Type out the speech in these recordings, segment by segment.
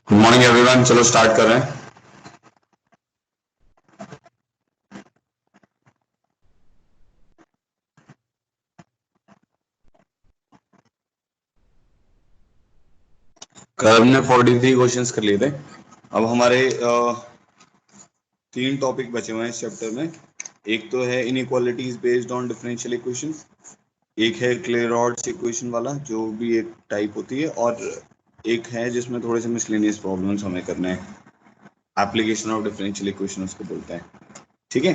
Good morning everyone, चलो start कर रहे हैं। कल हमने 43 क्वेश्चंस कर लिए थे। अब हमारे 3 टॉपिक बचे हुए हैं इस चैप्टर में। एक तो है inequalities based on differential equation, एक है क्लेरॉड्स इक्वेशन वाला जो भी एक टाइप होती है, और एक है जिसमें थोड़े से मिसलेनियस प्रॉब्लम्स हमें करने हैं। एप्लीकेशन ऑफ डिफरेंशियल इक्वेशन उसको बोलते हैं। ठीक है,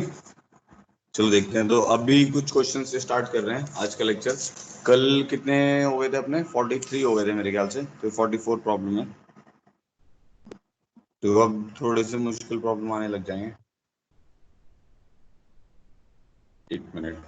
चलो देखते हैं। तो अभी कुछ क्वेश्चन से स्टार्ट कर रहे हैं आज का लेक्चर। कल कितने हो गए थे अपने? 43 हो गए थे मेरे ख्याल से, तो 44 प्रॉब्लम है। तो अब थोड़े से मुश्किल प्रॉब्लम आने लग जाएंगे। एक मिनट।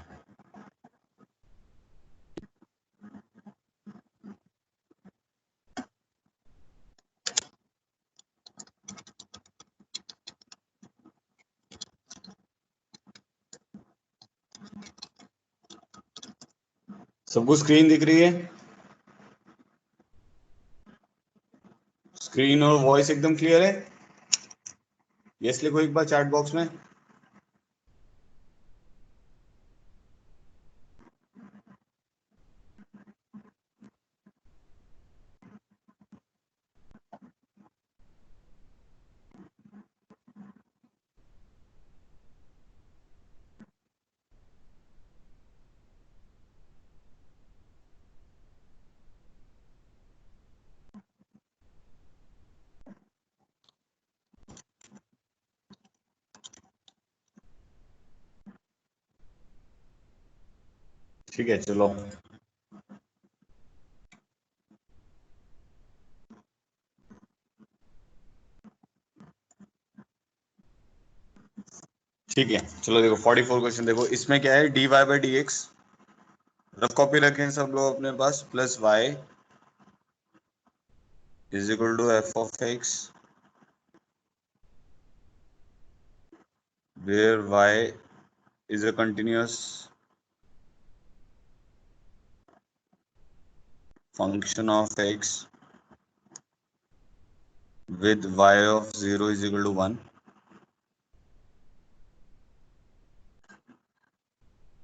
सबको स्क्रीन दिख रही है? स्क्रीन और वॉइस एकदम क्लियर है? यस लिखो एक बार चैट बॉक्स में। ठीक है, चलो। ठीक है, चलो देखो 44 क्वेश्चन देखो। इसमें क्या है, D Y by D X rough copy रखें सब लोग अपने पास, plus Y is equal to F of X where y is a continuous function of x with y of 0 is equal to 1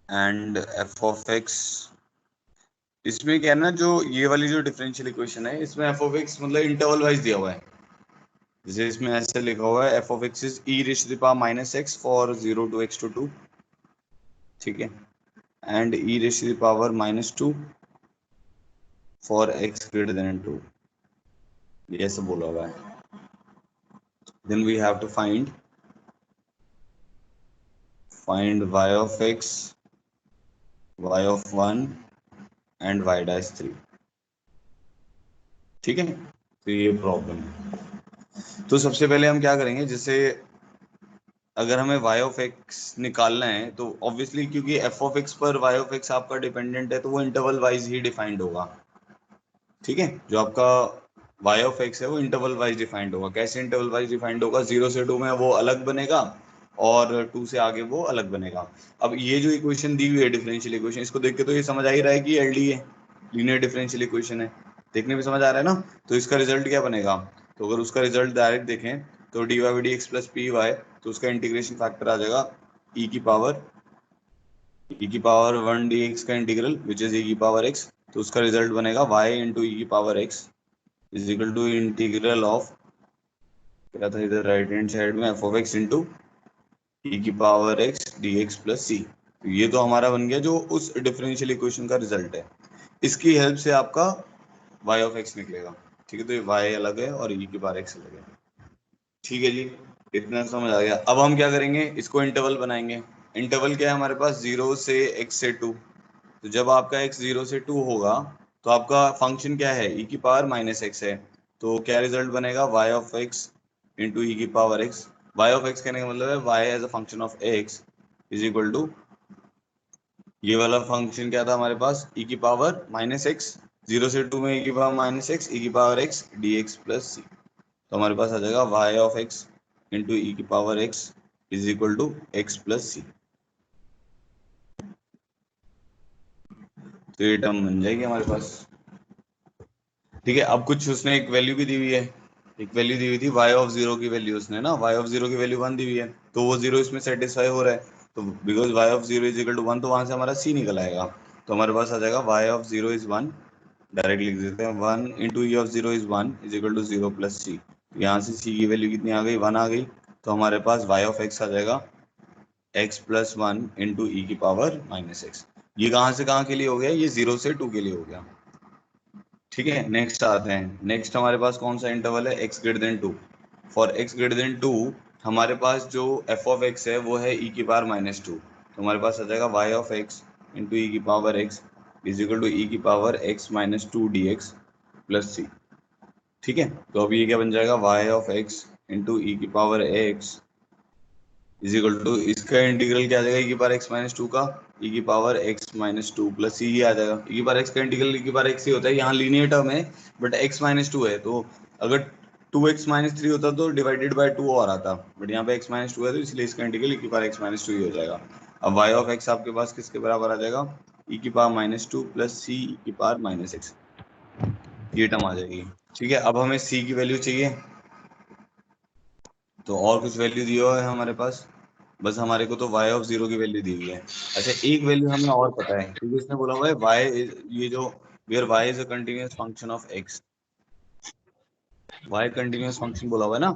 and f of x। इसमें क्या है ना, जो ये वाली जो डिफरेंशियल इक्वेशन है, इसमें f of x मतलब इंटरवल वाइज दिया हुआ है। जैसे इसमें ऐसे लिखा हुआ है f of x is e raised to the power minus x for 0 to x to 2, ठीक है, and e raised to the power minus 2 for x greater than 2। ये ऐसे बोला हुआ है। Then we have to find y of x, y of 1 and y dash 3। ठीक है, तो ये प्रॉब्लम है। तो सबसे पहले हम क्या करेंगे, जैसे अगर हमें y ऑफ x निकालना है तो ऑब्वियसली क्योंकि f ऑफ x पर y ऑफ x आपका डिपेंडेंट है तो वो इंटरवल वाइज ही डिफाइंड होगा। ठीक है, जो आपका y ऑफ x है वो इंटरवल वाइज डिफाइंड होगा। कैसे इंटरवल वाइज डिफाइंड होगा, 0 से 2 में वो अलग बनेगा और 2 से आगे वो अलग बनेगा। अब ये जो इक्वेशन दी हुई है डिफरेंशियल इक्वेशन, इसको देख के तो ये समझ आ ही रहा है कि एलडी है, लीनियर डिफरेंशियल इक्वेशन है। देखने में समझ आ रहा है ना। तो इसका रिजल्ट क्या बनेगा, तो अगर उसका रिजल्ट डायरेक्ट देखें तो D Y D x plus P Y, तो उसका इंटीग्रेशन फैक्टर आ जाएगा e की पावर 1 dx का इंटीग्रल विच इज e की पावर x। तो उसका रिजल्ट बनेगा y इंटू ई की power x is equal to integral of, क्या था इधर राइट हैंड साइड में, एफ ऑफ एक्स इंटू ई की power x dx plus c। तो ये तो हमारा बन गया जो उस डिफरेंशियल इक्वेशन का रिजल्ट है। इसकी हेल्प से आपका y ऑफ x निकलेगा। ठीक है, तो ये y अलग है और e की पावर x अलग है। ठीक है जी, इतना समझ आ गया। अब हम क्या करेंगे, इसको इंटरवल बनाएंगे। इंटरवल क्या है हमारे पास, 0 से x से 2। तो जब आपका x 0 से 2 होगा तो आपका फंक्शन क्या है, e की पावर माइनस एक्स है। तो क्या रिजल्ट बनेगा, y ऑफ x इंटू ई की power x। y of x कहने का मतलब है y as a function of x is equal to, ये वाला फंक्शन क्या था हमारे पास, e की पावर माइनस एक्स, 0 से 2 में e की पावर माइनस एक्स, ई की power x dx plus c। तो हमारे पास आ जाएगा y ऑफ x इंटू ई की power x is equal to x plus सी। तो ये टर्म बन जाएगी हमारे पास। ठीक है, अब कुछ उसने एक वैल्यू भी दी हुई है, एक वैल्यू दी हुई थी y ऑफ 0 की वैल्यू, उसने ना y ऑफ 0 की वैल्यू 1 दी हुई है, तो वो 0 इसमें सेटिस्फाई हो रहा है। तो because y of 0 is equal to 1, तो वहां से हमारा c निकल आएगा। तो हमारे पास आ जाएगा y ऑफ 0 इज 1, डायरेक्ट लिख देते हैं 1 into e of 0 is 1 is equal to 0 plus c. यहाँ से c की वैल्यू कितनी आ गई, 1 आ गई। तो हमारे पास y ऑफ x आ जाएगा x प्लस 1 इंटू ई की पावर माइनस एक्स। ये कहाँ से कहाँ के लिए हो गया, ये 0 से 2 के लिए हो गया। ठीक है, नेक्स्ट आते हैं। नेक्स्ट हमारे पास कौन सा इंटरवल है, x greater then 2। For x greater then 2 हमारे पास जो f ऑफ x है वो है e की पावर माइनस 2। तो हमारे पास आ जाएगा y ऑफ x इंटू ई की power x is equal to e की power x minus 2 d x plus c. ठीक है, तो अब ये क्या बन जाएगा, y ऑफ x इंटू ई की power x is equal to, इसका इंटीग्रल क्या आ जाएगा, e की पावर x माइनस 2 का e की पावर x माइनस 2 प्लस सी ही आ जाएगा। e की पावर x का इंटीग्रल e की पावर x ही होता है, यहाँ लीनियर टर्म है बट x माइनस 2 है, तो अगर 2x माइनस 3 होता तो डिवाइडेड बाय 2 और आता, बट यहाँ पे x माइनस 2 है तो इसलिए इसका इंटीग्रल e की पावर x माइनस 2 ही हो जाएगा। अब y ऑफ x आपके पास किसके बराबर आ जाएगा, e की पावर माइनस 2 प्लस सी ई की पावर माइनस एक्स, ये टर्म आ जाएगी। ठीक है, अब हमें c की वैल्यू चाहिए, तो और कुछ वैल्यू दिया हुआ है हमारे पास, बस हमारे को तो y ऑफ 0 की वैल्यू दी हुई है। अच्छा, एक वैल्यू हमें और पता है क्योंकि इसने बोला हुआ है y ये जो where y is a continuous function of x, y continuous function बोला हुआ है ना।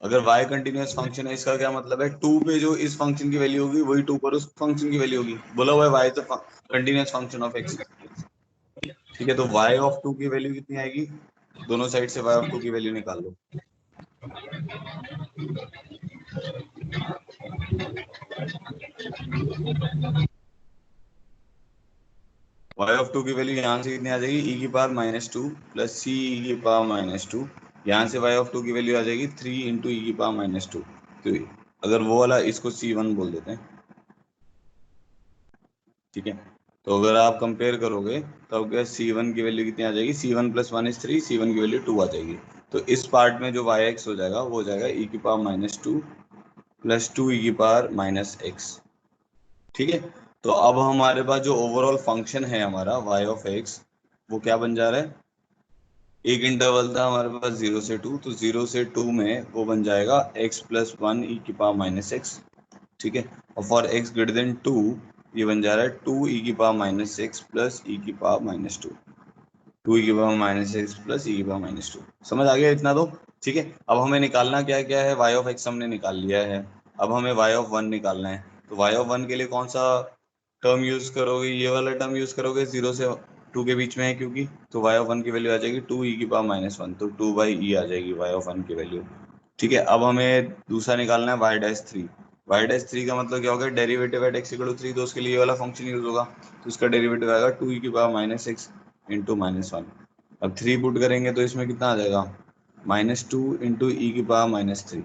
अगर y कंटीन्यूअस फंक्शन है इसका क्या मतलब है, 2 पे जो इस फंक्शन की वैल्यू होगी वही 2 पर उस फंक्शन की वैल्यू होगी। बोला हुआ है y is a continuous function of x। ठीक है, तो y ऑफ 2 की वैल्यू कितनी आएगी, दोनों साइड से y ऑफ 2 की वैल्यू निकाल लो। y ऑफ 2 की वैल्यू यहाँ से कितनी आ जाएगी, e की पावर माइनस 2 प्लस सी ई की पावर माइनस 2। यहाँ से y ऑफ 2 की वैल्यू आ जाएगी 3 इंटू ई की पावर माइनस 2। तो अगर वो वाला इसको c1 बोल देते हैं। ठीक है, तो अगर आप कंपेयर करोगे तो आपके c1 की वैल्यू कितनी आ जाएगी, c1 प्लस 1 इज 3, c1 की वैल्यू 2 आ जाएगी। तो इस पार्ट में जो yx हो जाएगा वो हो जाएगा e की पावर माइनस 2 प्लस 2 ई की पावर माइनस एक्स। ठीक है, तो अब हमारे पास जो ओवरऑल फंक्शन है हमारा y ऑफ x वो क्या बन जा रहा है, एक इंटरवल था हमारे पास 0 से 2, तो 0 से 2 में वो बन जाएगा x प्लस 1 ई की पावर माइनस एक्स। ठीक है, और फॉर x ग्रेटर देन 2 ये बन जा रहा है 2 ई की पावर माइनस एक्स प्लस ई की पावर माइनस 2, 2 ई की पावर माइनस एक्स प्लस ई की पावर माइनस 2। समझ आ गया इतना तो। ठीक है, अब हमें निकालना क्या क्या है, y ऑफ x हमने निकाल लिया है, अब हमें y ऑफ 1 निकालना है। तो y ऑफ 1 के लिए कौन सा टर्म यूज करोगे, ये वाला टर्म यूज करोगे 0 से टू के बीच में है क्योंकि, तो वाई ऑफ वन की वैल्यू आ जाएगी 2e⁻⁻1, तो 2/e आ जाएगी वाई ऑफ वन की वैल्यू। ठीक है, अब हमें दूसरा निकालना है y'3। y'3 का मतलब क्या होगा, डेरिवेटिव एट x=3, तो उसके लिए ये वाला फंक्शन यूज होगा, तो उसका डेरिवेटिव आएगा 2e⁻⁻6 इंटू -1। अब 3 पुट करेंगे तो इसमें कितना आ जाएगा, -2 इंटू e⁻⁻3,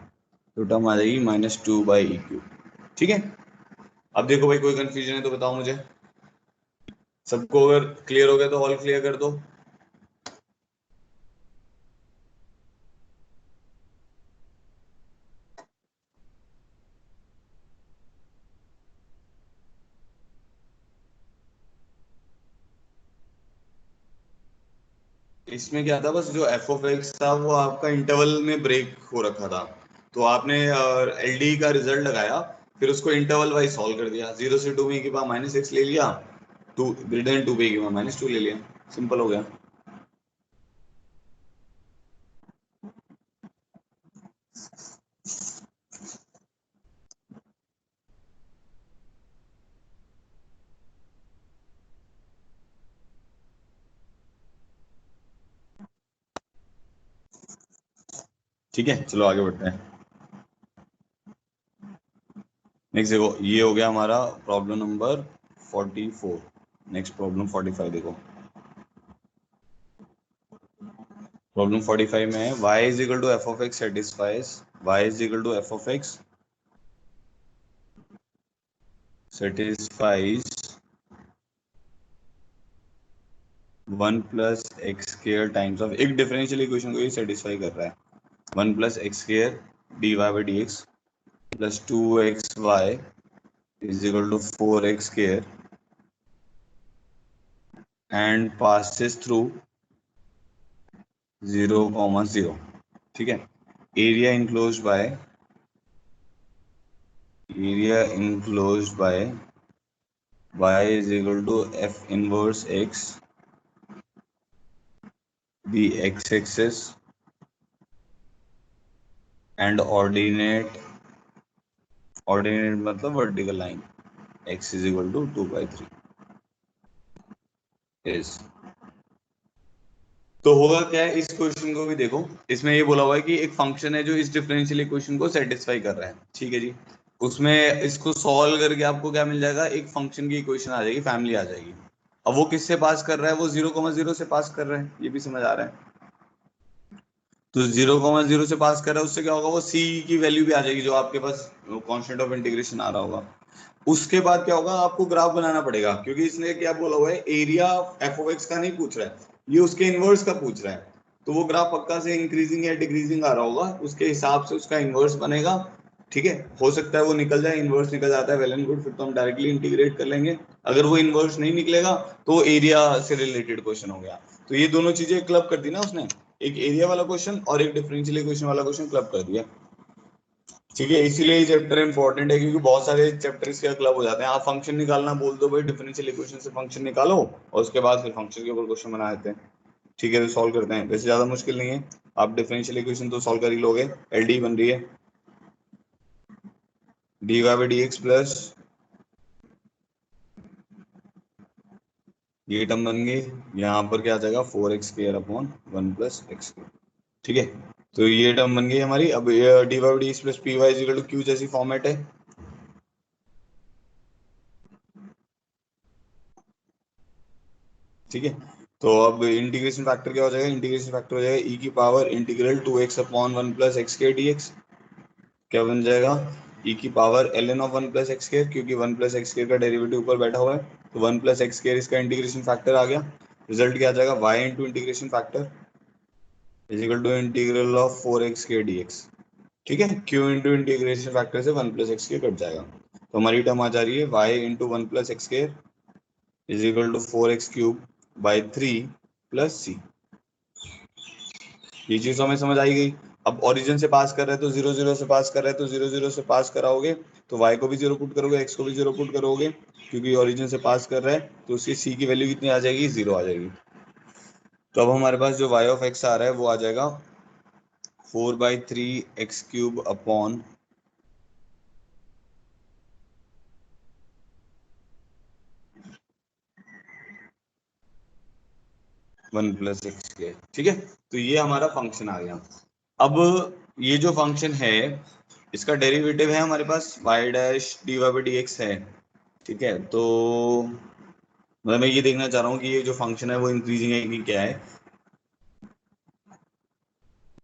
तो टर्म आ जाएगी -2/e³। ठीक है, अब देखो भाई कोई कंफ्यूजन है तो बताओ मुझे, सबको अगर क्लियर हो गया तो ऑल क्लियर कर दो। इसमें क्या था, बस जो एफ ऑफ एक्स था वो आपका इंटरवल में ब्रेक हो रखा था, तो आपने एलडी का रिजल्ट लगाया, फिर उसको इंटरवल वाइज सॉल्व कर दिया, 0 से 2 में के पास -x ले लिया, 2 ग्रेटर देन 2 पे के पास -2 ले लिया, सिंपल हो गया। ठीक है, चलो आगे बढ़ते हैं। नेक्स्ट देखो, ये हो गया हमारा प्रॉब्लम नंबर 44। नेक्स्ट प्रॉब्लम 45 देखो। प्रॉब्लम 45 में है y is equal to F of x satisfies, y is equal to F of x satisfies 1 + x² times of, एक डिफरेंशियल इक्वेशन को ये सेटिस्फाई कर रहा है, 1 + x² dy/dx plus 2xy is equal to 4x² and passes through 0, 0। ठीक है, area enclosed by y is equal to f inverse x, the x-axis and ordinate मतलब vertical line x is equal to 2/3 is. तो होगा क्या है, इस question को भी देखो, इसमें ये बोला हुआ है कि एक फंक्शन है जो इस डिफरेंशियल इक्वेशन को सेटिस्फाई कर रहा है। ठीक है जी, उसमें इसको सॉल्व करके आपको क्या मिल जाएगा, एक फंक्शन की इक्वेशन आ जाएगी, फैमिली आ जाएगी। अब वो किससे पास कर रहा है, वो 0, 0 से पास कर रहा है, ये भी समझ आ रहा है। तो 0, 0 से पास कर रहा है, उससे क्या होगा, वो c की वैल्यू भी आ जाएगी, जो आपके पास कांस्टेंट ऑफ इंटीग्रेशन आ रहा होगा। उसके बाद क्या होगा, आपको ग्राफ बनाना पड़ेगा, क्योंकि इसने क्या बोला हुआ है, एरिया एफ ऑफ एक्स का नहीं पूछ रहा है, ये उसके इनवर्स का पूछ रहा है। तो वो ग्राफ पक्का से इंक्रीजिंग या डिक्रीजिंग आ रहा होगा, उसके हिसाब से उसका इनवर्स बनेगा। ठीक है, हो सकता है वो निकल जाए, इनवर्स निकल जाता है, वेल एंड गुड, फिर तो हम डायरेक्टली इंटीग्रेट कर लेंगे। अगर वो इनवर्स नहीं निकलेगा तो एरिया से रिलेटेड क्वेश्चन हो गया। तो ये दोनों चीजें क्लब कर दी ना उसने, एक एरिया वाला क्वेश्चन और एक डिफरेंशियल इक्वेशन वाला क्वेश्चन क्लब कर दिया। ठीक है, इसीलिए ये चैप्टर इंपॉर्टेंट है, क्योंकि बहुत सारे चैप्टर इसके क्लब हो जाते हैं। आप फंक्शन निकालना बोल दो भाई, डिफरेंशियल इक्वेशन से फंक्शन निकालो, और उसके बाद फिर फंक्शन के ऊपर क्वेश्चन बना देते हैं। ठीक है, तो सॉल्व करते हैं, वैसे ज्यादा मुश्किल नहीं है, आप डिफरेंशियल इक्वेशन तो सॉल्व कर ही लोगे। एलडी बन रही है dy/dx प्लस, ये टर्म बन गई, यहाँ पर क्या आ जाएगा 4x² / 1 + x²। ठीक है, तो ये टर्म बन गई हमारी। अब dy/dx plus py is equal to q जैसी फॉर्मेट है। ठीक है, तो अब इंटीग्रेशन फैक्टर क्या हो जाएगा, इंटीग्रेशन फैक्टर हो जाएगा e⁻∫2x/1 + x² dx। क्या बन जाएगा, e⁻ln(1 + x²), क्योंकि 1 + x² का डेरिवेटिव ऊपर बैठा हुआ है, तो 1 + x² इसका इंटीग्रेशन फैक्टर आ गया। रिजल्ट क्या आ जाएगा, y into integration factor is equal to integral of 4x² dx। ठीक है, q इंटू इंटीग्रेशन फैक्टर से 1 + x² कट जाएगा, तो हमारी टर्म आ जा रही है y इंटू 1 + x² is equal to 4x³ / 3 + c। ये चीज हमें समझ आई गई। अब ओरिजिन से पास कर रहे हैं तो 0, 0 से पास कर रहे हैं, तो 0, 0 से पास कराओगे तो y को भी 0 पुट करोगे, x को भी 0 पुट करोगे, क्योंकि ओरिजिन से पास कर रहा है, तो उसकी c की वैल्यू कितनी आ जाएगी, 0 आ जाएगी। तो अब हमारे पास जो y ऑफ x आ रहा है वो आ जाएगा 4/3 x³ 1 प्लस एक्स स्क्वायर। ठीक है, तो ये हमारा फंक्शन आ गया। अब ये जो फंक्शन है इसका डेरिवेटिव है हमारे पास y dash d Y by D x है। ठीक है, तो मतलब मैं ये देखना चाह रहा हूँ कि ये जो फंक्शन है वो इंक्रीजिंग है कि क्या है।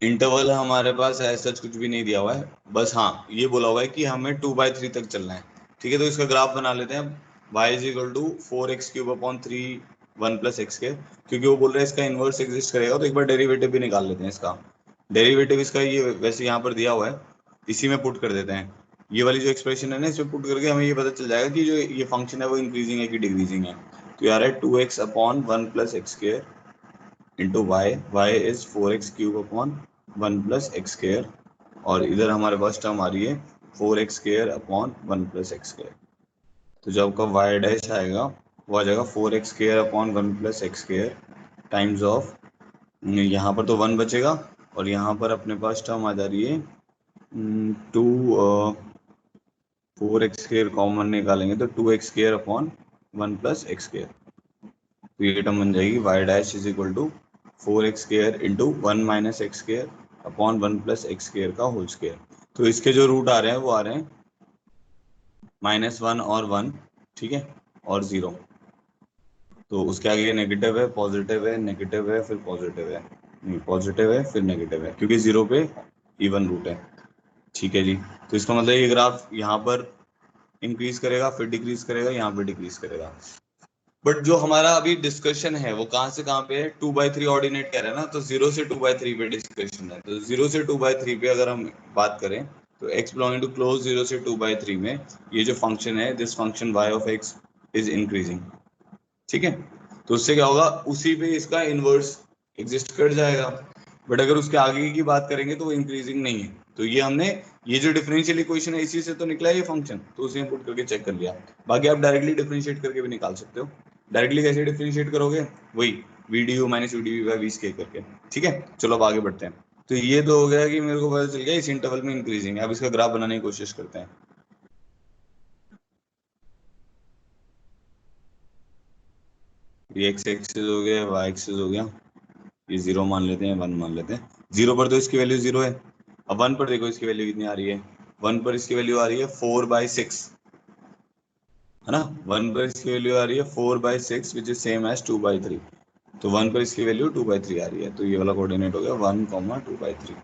इंटरवल हमारे पास ऐसा कुछ भी नहीं दिया हुआ है, बस हाँ ये बोला हुआ है कि हमें 2/3 तक चलना है। ठीक है, तो इसका ग्राफ बना लेते हैं। y is equal to 4x cube upon 3 1 plus x के, क्योंकि वो बोल रहे हैं इसका इनवर्स एग्जिस्ट करेगा, तो एक बार डेरिवेटिव भी निकाल लेते हैं इसका। डेरिवेटिव इसका ये वैसे यहाँ पर दिया हुआ है, इसी में पुट कर देते हैं। ये वाली जो एक्सप्रेशन है ना, इसमें पुट करके हमें ये पता चल जाएगा कि जो ये फंक्शन है वो इंक्रीजिंग है कि डिक्रीजिंग है। तो यार है 2x upon 1 plus x square into y is 4x cube upon 1 plus x square, और इधर हमारे पास टर्म आ रही है 4x square upon 1 plus x square. तो जब आपका वाई डैश आएगा वो आ जाएगा 4x square upon 1 plus x square times of, यहाँ पर तो 1 बचेगा और यहाँ पर अपने पास टर्म आ जा रही है 2, 4x स्क्वायर कॉमन निकालेंगे तो 2x square upon 1 plus x square. तो ये टर्म बन जाएगी y dash is equal to 4x square into 1 minus x square upon 1 plus x square का होल स्क्वायर। तो इसके जो रूट आ रहे हैं वो आ रहे हैं -1 और 1। ठीक है, और 0। तो उसके आगे नेगेटिव है, पॉजिटिव है, नेगेटिव है, फिर पॉजिटिव है, नहीं पॉजिटिव है फिर नेगेटिव है, क्योंकि 0 पे इवन रूट है। ठीक है जी, तो इसका मतलब ये ग्राफ यहाँ पर इंक्रीज करेगा फिर डिक्रीज करेगा, यहाँ पे डिक्रीज करेगा। बट जो हमारा अभी डिस्कशन है वो कहाँ से कहाँ पे है, 2/3 ऑर्डिनेट कह रहे हैं ना, तो 0 से 2/3 पे डिस्कशन है। तो 0 से 2/3 पे अगर हम बात करें तो x बिलोंगिंग टू क्लोज 0 से 2/3 में ये जो फंक्शन है, this function y of x is increasing. ठीक है, तो उससे क्या होगा, उसी पे इसका इनवर्स एग्जिस्ट कर जाएगा। बट अगर उसके आगे की बात करेंगे तो वो इंक्रीजिंग नहीं है। तो ये हमने, ये जो डिफरेंशियल इक्वेशन है इसी से तो निकला है ये फंक्शन, तो उसे पुट करके चेक कर लिया। बाकी आप डायरेक्टली डिफरेंशिएट करके भी निकाल सकते हो। डायरेक्टली कैसे डिफरेंशिएट करोगे, वही v d u minus v d u by v square करके। ठीक है, चलो अब आगे बढ़ते हैं। तो ये तो हो गया कि मेरे को पता चल गया इस इंटरवल में इंक्रीजिंग है। अब इसका ग्राफ बनाने की कोशिश करते हैं। ये एक्स एक्सिस हो गया, वाई एक्सिस हो गया, ये 0 मान लेते हैं, 1 मान लेते हैं। 0 पर तो इसकी वैल्यू 0 है। अब 1 पर देखो इसकी वैल्यू कितनी आ रही है, 1 पर इसकी वैल्यू आ रही है 4/6, है ना। 1 पर इसकी वैल्यू आ रही है 4/6 विच इज सेम एज 2/3। तो 1 पर इसकी वैल्यू 2/3 आ रही है, तो ये वाला कोऑर्डिनेट हो गया 1, 2/3।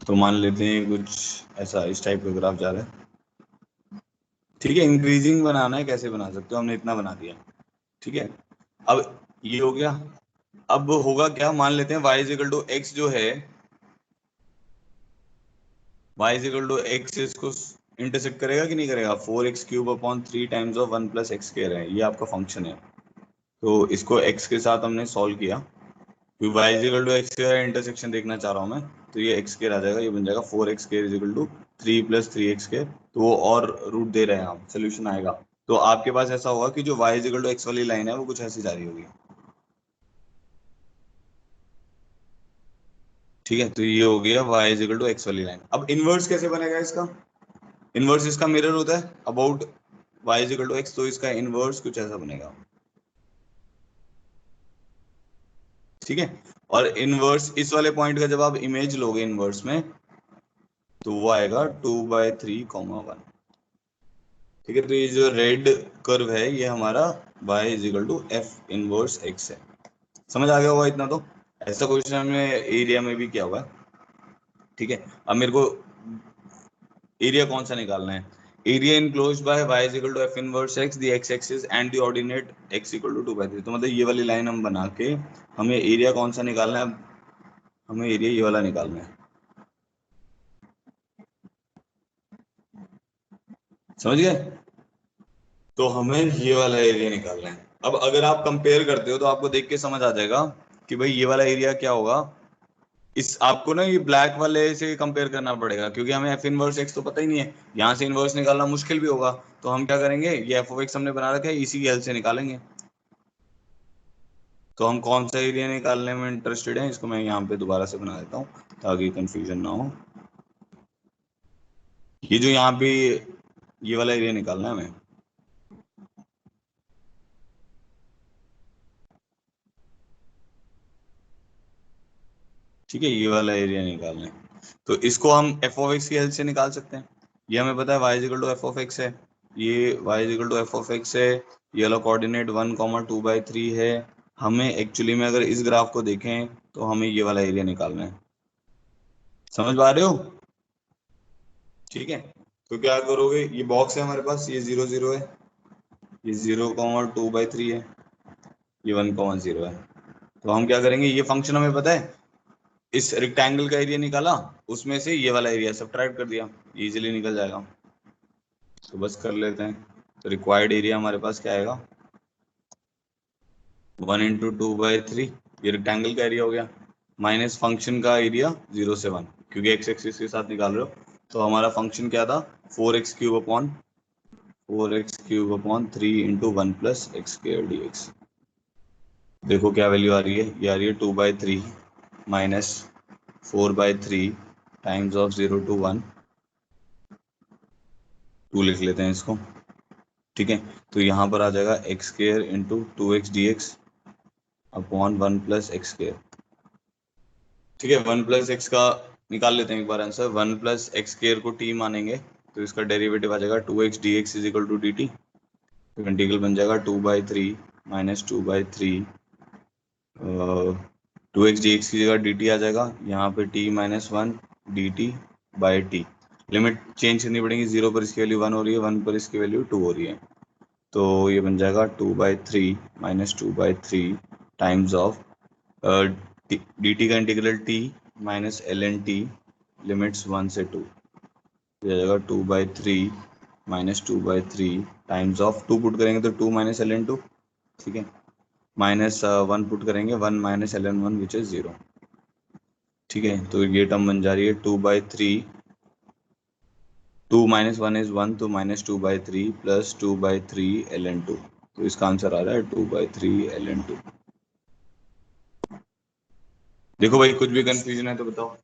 तो मान लेते हैं कुछ ऐसा इस टाइप का ग्राफ जा रहा है। ठीक है, इंक्रीजिंग बनाना है, कैसे बना सकते हो, हमने इतना बना दिया। ठीक है, अब ये हो गया। अब होगा क्या, मान लेते हैं y is equal to x जो है, y is equal to x इसको इंटरसेक्ट करेगा कि नहीं करेगा, 4x cube upon 3 times of 1 plus x square है, ये आपका फंक्शन है। तो इसको x के साथ हमने सॉल्व किया, क्योंकि y is equal to x का इंटरसेक्शन देखना चाह रहा हूँ मैं। तो ये एक्स स्क्वायर आ जाएगा, ये बन जाएगा 4x square is equal to 3 plus 3x square. तो वो और रूट दे रहे हैं आप, सोल्यूशन आएगा। तो आपके पास ऐसा होगा कि जो y is equal to x वाली लाइन है वो कुछ ऐसी जा रही होगी। ठीक है, तो ये हो गया y is equal to x वाली लाइन। अब इनवर्स कैसे बनेगा इसका, इनवर्स इसका मिरर होता है about y is equal to x, तो इसका इनवर्स कुछ ऐसा बनेगा। ठीक है, और इनवर्स इस वाले पॉइंट का जब आप इमेज लोगे इनवर्स में, तो वो आएगा 2/3, 1। ठीक है, तो ये जो रेड कर्व है ये हमारा y is equal to f inverse x है। समझ आ गया होगा इतना तो। ऐसा क्वेश्चन हमने एरिया में भी किया हुआ है। ठीक है, अब मेरे को एरिया कौन सा निकालना है, area enclosed by y is equal to f inverse x, the x axis and the ordinate x equal to 2/3। तो मतलब ये वाली लाइन हम बना के हमें एरिया कौन सा निकालना है, हमें एरिया ये वाला निकालना है। समझ गए, तो हमें ये वाला एरिया निकालना है। अब अगर आप कंपेयर करते हो तो आपको देख के समझ आ जाएगा कि भाई ये वाला एरिया क्या होगा। इस आपको ना ये ब्लैक वाले से कंपेयर करना पड़ेगा, क्योंकि हमें एफ इनवर्स एक्स तो पता ही नहीं है, यहाँ से इनवर्स निकालना मुश्किल भी होगा। तो हम क्या करेंगे, ये एफ ऑफ एक्स हमने बना रखा है, इसी की हेल्प से निकालेंगे। तो हम कौन सा एरिया निकालने में इंटरेस्टेड हैं, इसको मैं यहाँ पे दोबारा से बना देता हूँ ताकि कंफ्यूजन ना हो। ये जो यहाँ पे ये वाला एरिया निकालना है हमें। ठीक है, ये वाला एरिया निकालना है। तो इसको हम एफ ऑफ एक्स की हेल्प से निकाल सकते हैं। ये हमें पता है y is equal to F of x है, ये y is equal to F of x है, ये वाला कोऑर्डिनेट 1,2/3 है। हमें एक्चुअली में अगर इस ग्राफ को देखें तो हमें ये वाला एरिया निकालना है। समझ पा रहे हो? ठीक है, तो क्या करोगे, ये बॉक्स है हमारे पास, ये 0 0 है, ये 0,2/3 है, ये 1,0 है। तो हम क्या करेंगे, ये फंक्शन हमें पता है, इस रेक्टेंगल का एरिया निकाला, उसमें से ये वाला एरिया सब्ट्रैक्ट कर दिया, इजीली निकल जाएगा। तो बस कर लेते हैं। तो रिक्वायर्ड एरिया हमारे पास क्या आएगा, 1 × 2/3, ये रेक्टेंगल का एरिया हो गया, माइनस फंक्शन का एरिया 0 से 1, क्योंकि एक्स एक्सिस के साथ निकाल रहे हो। तो हमारा फंक्शन क्या था, 4x³ अपॉन 3 × 1 + x² dx। देखो क्या वैल्यू आ रही है, ये आ रही है 2/3 माइनस 4/3 टाइम्स ऑफ 0 to 1, 2 लिख लेते हैं इसको। ठीक है, तो यहाँ पर आ जाएगा x² × 2x dx upon 1 + x²। ठीक है, 1 + x का निकाल लेते हैं एक बार आंसर। 1 + x² को t मानेंगे तो इसका डेरिवेटिव आ जाएगा 2x dx = dt। तो इंटीग्रल बन जाएगा 2/3 माइनस 2/3, 2x dx की जगह dt आ जाएगा, यहाँ पे t-1 dt by T. Limit change करनी पड़ेगी, 0 पर इसकी वैल्यू 1 हो रही है, 1 पर इसकी वैल्यू 2 हो रही है। तो ये बन जाएगा 2/3 माइनस 2/3 टाइम्स ऑफ dt का integral t minus ln t limits 1 से 2, ये आ जाएगा 2/3 माइनस 2/3 टाइम्स ऑफ, 2 पुट करेंगे तो 2 माइनस ln 2। ठीक है, माइनस 1 पुट करेंगे, 1 माइनस ln 1 विच इज 0। ठीक है, तो ये टर्म बन जा रही है 2/3, 2 - 1 इज 1, तो -2/3 प्लस 2/3 ln 2। तो इसका आंसर आ रहा है 2/3 ln 2। देखो भाई, कुछ भी कंफ्यूजन है तो बताओ।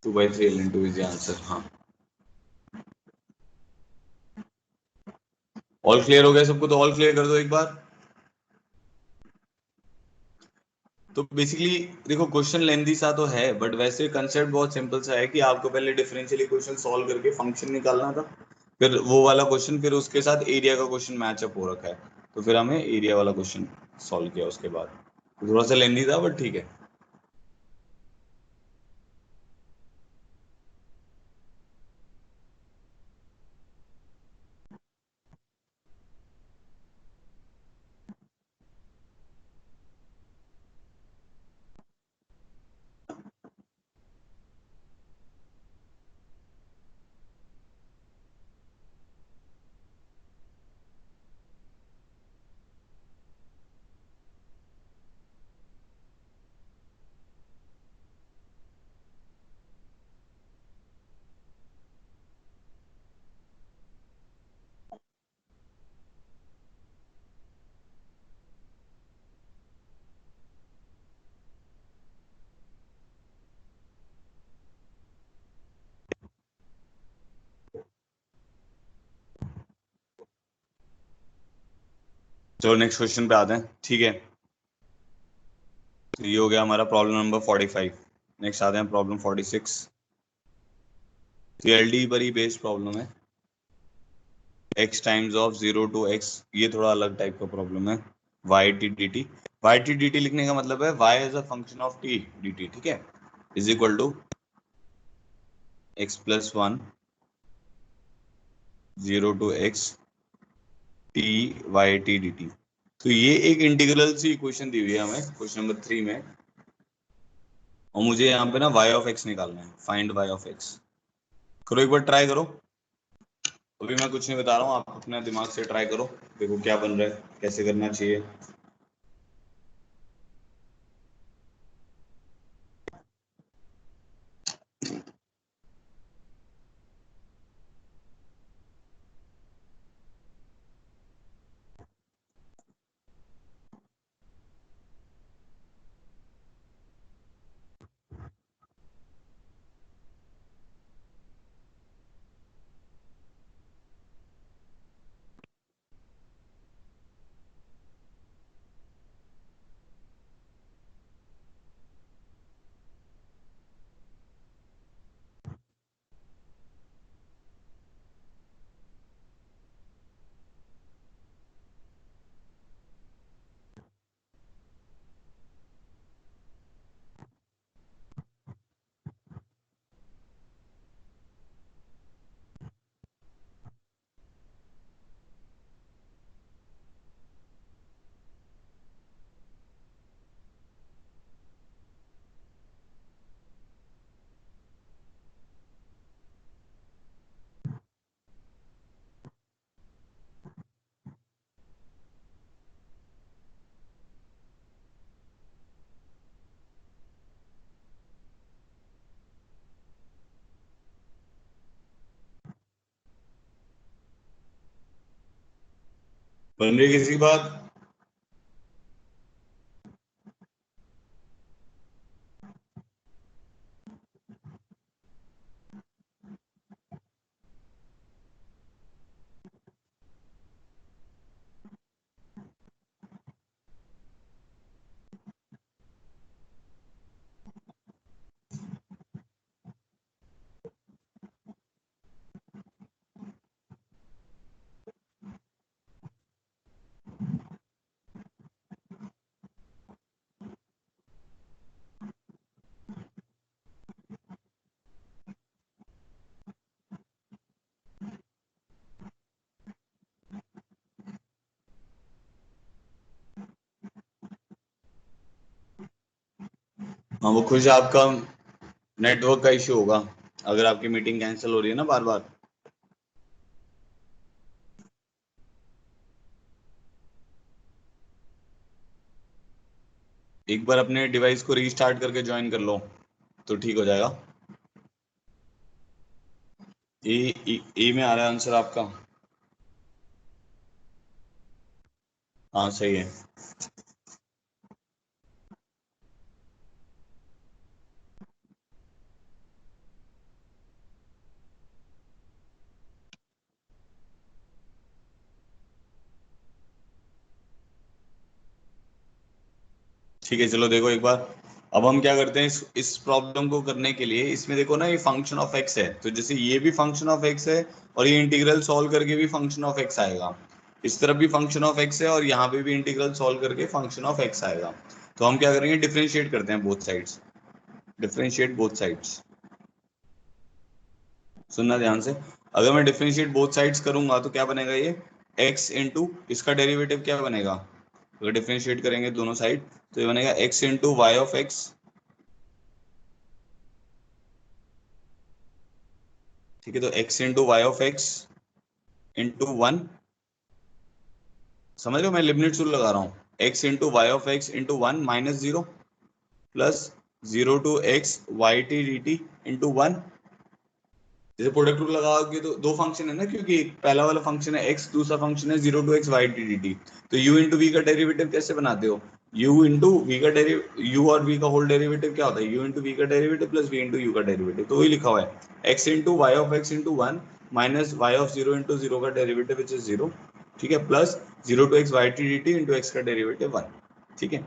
2/3 ln 2 इज द आंसर। हाँ, ऑल क्लियर हो गया सबको? तो ऑल क्लियर कर दो एक बार। तो बेसिकली देखो, क्वेश्चन लेंथी सा तो है, बट वैसे कंसेप्ट बहुत सिंपल सा है कि आपको पहले डिफरेंशियल इक्वेशन सॉल्व करके फंक्शन निकालना था, फिर वो वाला क्वेश्चन, फिर उसके साथ एरिया का क्वेश्चन मैचअप हो रखा है, तो फिर हमें एरिया वाला क्वेश्चन सॉल्व किया उसके बाद। तो थोड़ा सा लेंथी था बट ठीक है। चलो नेक्स्ट क्वेश्चन पे आते हैं। ठीक है, तो ये हो गया हमारा प्रॉब्लम नंबर 45। नेक्स्ट आते हैं प्रॉब्लम 46। एलडी पर ही बेस्ड प्रॉब्लम है, x times of 0 to x। ये थोड़ा अलग टाइप का प्रॉब्लम है। y t dt लिखने का मतलब है y as a function of t dt। ठीक है, is equal to x+1 0 to x t y t dt। तो ये एक इंटीग्रल सी इक्वेशन दी हुई है हमें क्वेश्चन नंबर 3 में, और मुझे यहाँ पे ना y ऑफ x निकालना है, फाइंड y ऑफ x। करो एक बार, ट्राई करो। अभी मैं कुछ नहीं बता रहा हूँ, आप अपने दिमाग से ट्राई करो, देखो क्या बन रहा है, कैसे करना चाहिए। बन रही है किसी की बात? हाँ वो कुछ आपका नेटवर्क का इश्यू होगा, अगर आपकी मीटिंग कैंसिल हो रही है ना बार बार। एक बार अपने डिवाइस को रीस्टार्ट करके ज्वाइन कर लो तो ठीक हो जाएगा। ए, ए में आ रहा है आंसर आपका। हाँ सही है। ठीक है चलो देखो एक बार। अब हम क्या करते हैं, इस प्रॉब्लम को करने के लिए, इसमें देखो ना ये फंक्शन ऑफ एक्स है, तो जैसे ये भी फंक्शन ऑफ एक्स है और ये इंटीग्रल सॉल्व करके भी फंक्शन ऑफ एक्स आएगा। इस तरफ भी फंक्शन ऑफ एक्स है और यहाँ पे भी इंटीग्रल सॉल्व करके फंक्शन ऑफ एक्स आएगा। तो हम क्या करेंगे, डिफरेंशिएट करते हैं both sides. Differentiate both sides. सुनना ध्यान से। अगर मैं डिफरेंशिएट बोथ साइड्स करूंगा तो क्या बनेगा, ये x इंटू इसका डेरिवेटिव क्या बनेगा, अगर डिफरेंशिएट करेंगे दोनों साइड तो ये बनेगा x into y of x. ठीक है, तो x into y of x into one. समझ रहे हो, मैं लिमिट रूल लगा रहा हूँ। x into y of x into one minus zero plus zero to x y t d t into one. जैसे प्रोडक्ट रूल लगाओगे तो दो फंक्शन है ना, क्योंकि पहला वाला फंक्शन है x, दूसरा फंक्शन है zero to x y t d t. तो u इंटू वी का डेरिवेटिव कैसे बनाते हो, u इंटू वी का डेरिव u और v का होल डेरिवेटिव क्या होता है, u इंटू वी का derivative plus v into u का डेरिवेटिव। तो वही लिखा हुआ है x into y of x into one minus y of zero into zero का डेरिवेटिव विच इज जीरो। ठीक है, plus zero to x y t d t into x का डेरिवेटिव वन। ठीक है,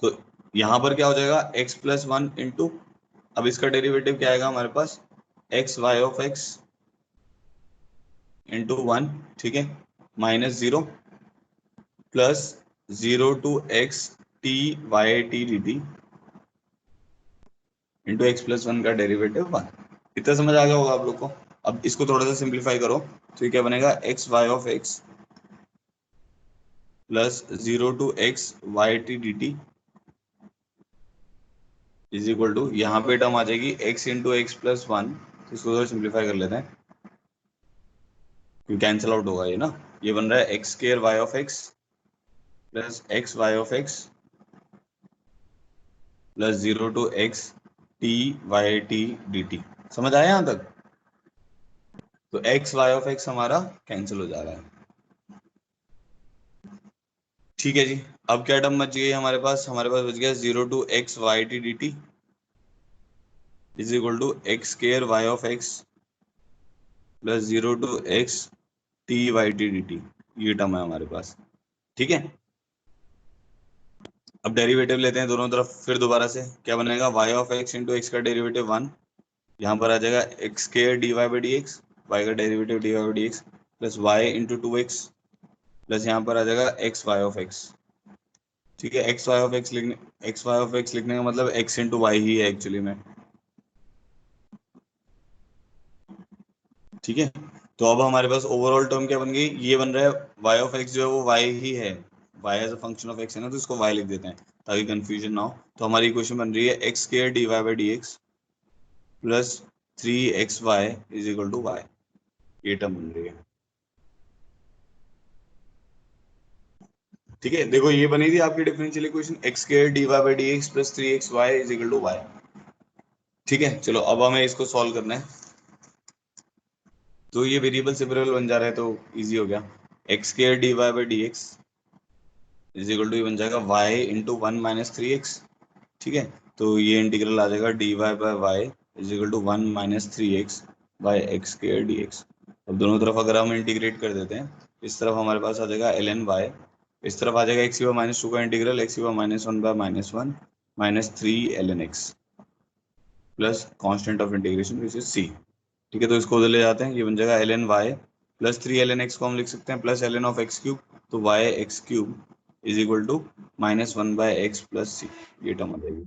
तो यहाँ पर क्या हो जाएगा x प्लस वन इंटू, अब इसका डेरिवेटिव क्या आएगा हमारे पास, x y of x into one. ठीक है, minus zero plus zero to x t y t d t into x plus one का डेरिवेटिव वन। इतना समझ आ गया होगा आप लोग को। अब इसको थोड़ा सा सिंप्लीफाई करो तो ये क्या बनेगा, x y of x plus zero to x y t d t is equal to, यहाँ पे टर्म आ जाएगी x into x plus one. तो इसको थोड़ा सिंप्लीफाई कर लेते हैं, कैंसिल आउट होगा ये ना। ये बन रहा है x square y of x plus x y of x plus zero to x t y t d t. समझ आया यहाँ तक? तो एक्स वाई ऑफ एक्स हमारा कैंसिल हो जा रहा है। ठीक है जी। अब क्या टर्म बच गई हमारे पास बच गया zero to x y t d t is equal to x square y of x plus zero to x t y t d t. ये टर्म है हमारे पास। ठीक है, अब डेरिवेटिव लेते हैं दोनों तरफ फिर दोबारा से। क्या बनेगा, y of x into x का डेरिवेटिव वन, यहाँ पर आ जाएगा x square d Y by D x, y का derivative d Y by D x plus y into two x plus यहाँ पर आ जाएगा एक्स वाई ऑफ एक्स। ठीक है, एक्स वाई ऑफ एक्स लिखने का मतलब एक्स इंटू वाई ही है एक्चुअली में। ठीक है, तो अब हमारे पास ओवरऑल टर्म क्या बन गई, ये बन रहा है वाई ऑफ एक्स जो है वो वाई ही है, y as a function of x है ना, तो इसको वाई लिख देते हैं ताकि कंफ्यूजन ना हो। तो हमारी इक्वेशन बन रही है x square d Y by D x plus three x y is equal to y. ये टर्म बन रही है। ठीक है, देखो ये बनी थी आपकी differential equation x square d Y by D x plus three x y is equal to y. ठीक है, चलो अब हमें इसको सॉल्व करना है। तो ये वेरिएबल सेपरेबल बन जा रहा है तो इजी हो गया। X square d Y by D x is equal to, ये बन जाएगा y into one minus three x. ठीक है, तो ये इंटीग्रल आ जाएगा d Y by y is equal to one minus three x by x square d x. अब दोनों तरफ अगर हम इंटीग्रेट कर देते हैं, इस तरफ हमारे पास आ जाएगा एल एन वाई, इस तरफ आ जाएगा एक्स की पावर माइनस टू का इंटीग्रल एक्स की power minus one by minus one minus three l n x plus constant of integration which is c. ठीक है, तो इसको उधर ले जाते हैं, ये बन जाएगा l n y plus three l n x को हम लिख सकते हैं plus l n of x cube, तो y x cube is equal to minus one by x plus c, ये टर्म आ जाएगी।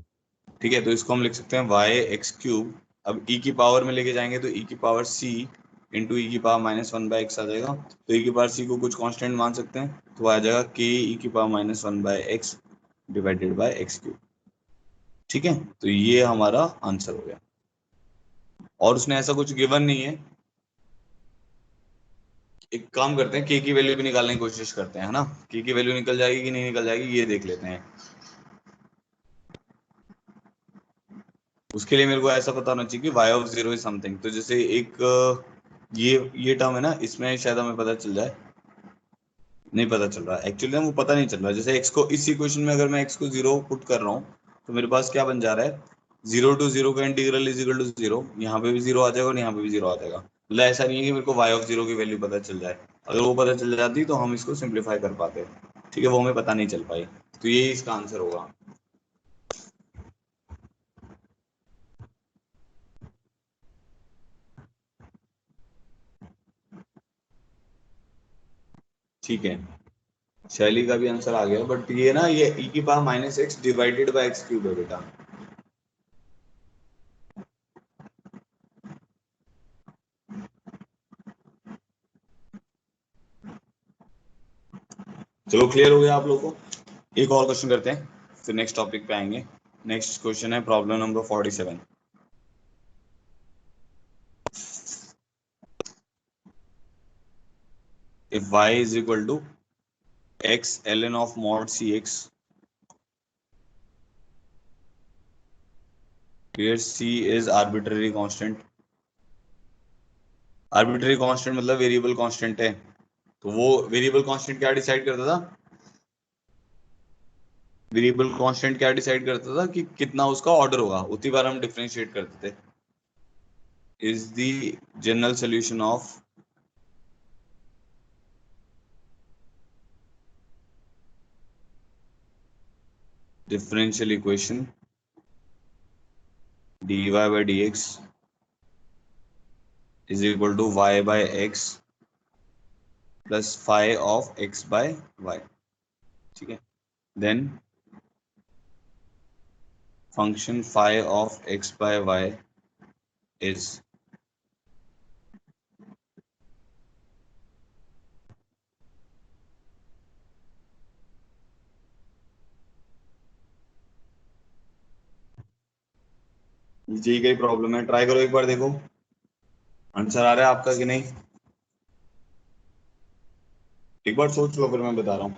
ठीक है, तो इसको हम लिख सकते हैं वाई एक्स क्यूब, अब ई की पावर में लेके जाएंगे तो ई की पावर सी इंटू ई की power minus one by x आ जाएगा, तो ई की पावर सी को कुछ कांस्टेंट मान सकते हैं, तो आ जाएगा के ई की power minus one by x divided by x cube. ठीक है, तो ये हमारा आंसर हो गया, और उसने ऐसा कुछ गिवन नहीं है। एक काम करते हैं, के की वैल्यू भी निकालने की कोशिश करते हैं, है ना, के की वैल्यू निकल जाएगी कि नहीं निकल जाएगी ये देख लेते हैं। उसके लिए मेरे को ऐसा पता होना चाहिए कि y of zero is something, तो जैसे एक ये टर्म है ना, इसमें शायद हमें पता चल जाए, नहीं पता चल रहा एक्चुअली, वो पता नहीं चल रहा। जैसे x को इस इक्वेशन में अगर मैं x को जीरो पुट कर रहा हूँ, तो मेरे पास क्या बन जा रहा है, जीरो टू जीरो का integral is equal to zero, यहाँ पे भी जीरो आ जाएगा और यहाँ पे भी जीरो आ जाएगा। मतलब ऐसा नहीं है कि मेरे को y ऑफ जीरो की वैल्यू पता चल जाए, अगर वो पता चल जाती तो हम इसको सिंप्लीफाई कर पाते। ठीक है, वो हमें पता नहीं चल पाई, तो यही इसका आंसर होगा। ठीक है, शैली का भी आंसर आ गया, बट ये ना, ये e की power minus x divided by x cube है बेटा। चलो क्लियर हो गया आप लोगों को। एक और क्वेश्चन करते हैं, फिर नेक्स्ट टॉपिक पे आएंगे। नेक्स्ट क्वेश्चन है problem number 47। If y is equal to x ln of mod cx, where c is arbitrary constant। Arbitrary constant मतलब वेरिएबल कांस्टेंट है, तो वो वेरिएबल कांस्टेंट क्या डिसाइड करता था, वेरिएबल कांस्टेंट क्या डिसाइड करता था कि कितना उसका ऑर्डर होगा, उतनी बार हम डिफरेंशिएट करते थे। Is the general solution of differential equation dy by dx is equal to y by x plus phi of x by y। ठीक है, then function phi of x by y is, यही कई problem है, try करो एक बार, देखो answer आ रहा है आपका कि नहीं, एक बार सोच लो फिर मैं बता रहा हूँ।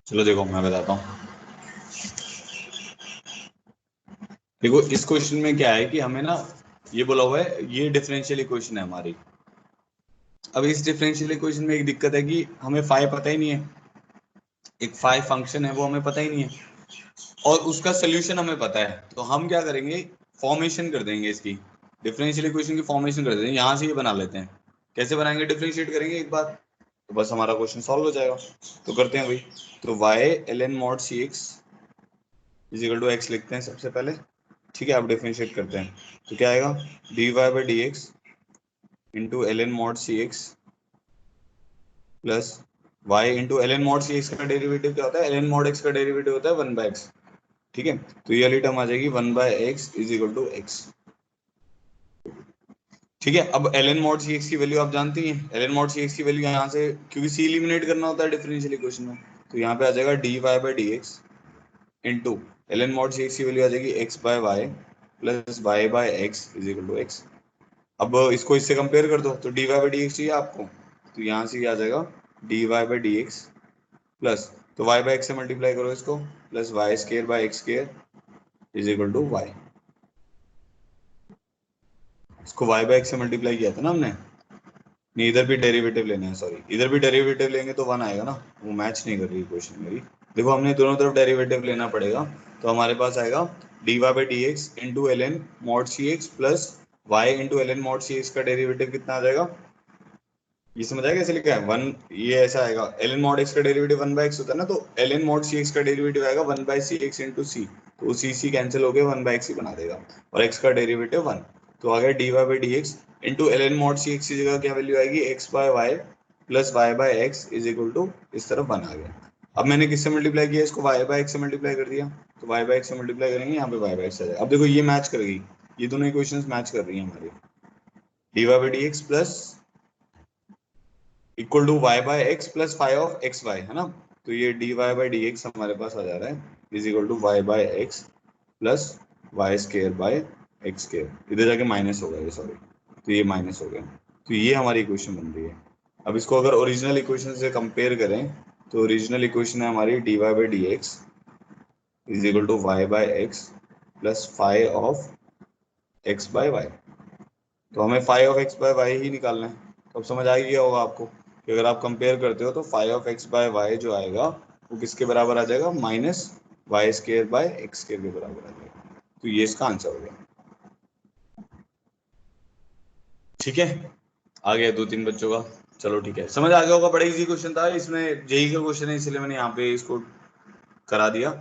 चलो देखो मैं बताता हूँ। देखो इस क्वेश्चन में क्या है कि हमें ना, ये बोला हुआ है ये डिफरेंशियल इक्वेशन है हमारी। अब इस डिफरेंशियल इक्वेशन में एक दिक्कत है कि हमें फाई पता ही नहीं है, एक फाई फंक्शन है वो हमें पता ही नहीं है और उसका सोल्यूशन हमें पता है, तो हम क्या करेंगे, फॉर्मेशन कर देंगे इसकी, डिफरेंशियल इक्वेशन की फॉर्मेशन कर देंगे, यहाँ से ये बना लेते हैं। कैसे बनाएंगे, डिफरेंशिएट करेंगे एक बार, तो बस हमारा क्वेश्चन सॉल्व हो जाएगा। तो करते हैं भाई, तो y ln mod cx is equal to x लिखते हैं सबसे पहले, ठीक है। अब डिफरेंशिएट करते हैं, तो क्या आएगा, dy by D x into ln mod cx plus y into ln mod cx का डेरिवेटिव क्या होता है, ln mod x का डेरिवेटिव होता है 1/x, ठीक है। तो ये वाली टर्म आ जाएगी 1/x is equal to x, ठीक है। अब ln mod cx की वैल्यू आप जानती हैं, ln mod cx की वैल्यू यहाँ से, क्योंकि c एलिमिनेट करना होता है डिफरेंशियल इक्वेशन में, तो यहाँ पे आ जाएगा dy by D x into ln mod cx की वैल्यू आ जाएगी x by y plus y by x is equal to x. अब इसको इससे कंपेयर कर दो, तो dy बाई डी एक्स चाहिए आपको, तो यहाँ से आ जाएगा dy by D x plus, तो y बाय एक्स से मल्टीप्लाई करो इसको, plus y square by x square is equal to y. इसको y बाय एक्स से मल्टीप्लाई किया था ना हमने, नहीं इधर भी डेरिवेटिव लेना है, सॉरी इधर भी डेरिवेटिव लेंगे तो 1 आएगा ना, वो मैच नहीं कर रही क्वेश्चन मेरी। देखो हमने दोनों तरफ डेरिवेटिव लेना पड़ेगा, तो हमारे पास आएगा dy by D x into l n mod c x plus y into l n mod c x का डेरिवेटिव कितना आ जाएगा, ये समझ आएगा कैसे लिखा है, वन, ये ऐसा आएगा, एल एन मॉड एक्स का डेरिवेटिव 1/x होता है ना, तो l n mod c x का डेरिवेटिव आएगा 1/cx इंटू सी, तो सी सी कैंसिल हो गया, 1/x ही बना देगा, और x का डेरिवेटिव 1, तो आ गया dy by D x into l n mod c x की जगह क्या वैल्यू आएगी, x by y plus y by x is equal to, इस तरफ 1 आ गया। अब मैंने किससे मल्टीप्लाई किया, इसको y बाय एक्स से मल्टीप्लाई कर दिया, तो y बाय एक्स से मल्टीप्लाई करेंगे, यहाँ पे y बाय एक्स आ जाएगा। अब देखो ये मैच कर गई, ये दोनों इक्वेशंस मैच कर रही हैं हमारी, dy by D x plus equal to y by x plus five of x y, है ना, तो ये d Y by D x हमारे पास आ जा रहा है is equal to y by x plus y square by x square, इधर जाके माइनस हो गया ये, सॉरी, तो ये माइनस हो गया, तो ये हमारी इक्वेशन बन रही है। अब इसको अगर ओरिजिनल इक्वेशन से कंपेयर करें, तो ओरिजिनल इक्वेशन है हमारी d Y by D x is equal to y by x plus five of x by y, तो हमें five of x by y ही निकालना है। तो अब समझ आ गया होगा आपको कि अगर आप कंपेयर करते हो तो five of x by y जो आएगा वो किसके बराबर आ जाएगा, minus y square by x square के बराबर आ जाएगा, तो ये इसका आंसर हो गया, ठीक है। आ गया 2-3 बच्चों का, चलो ठीक है, समझ आ गया होगा, बड़ा इजी क्वेश्चन था, इसमें जेई का क्वेश्चन है इसलिए मैंने यहाँ पे इसको करा दिया।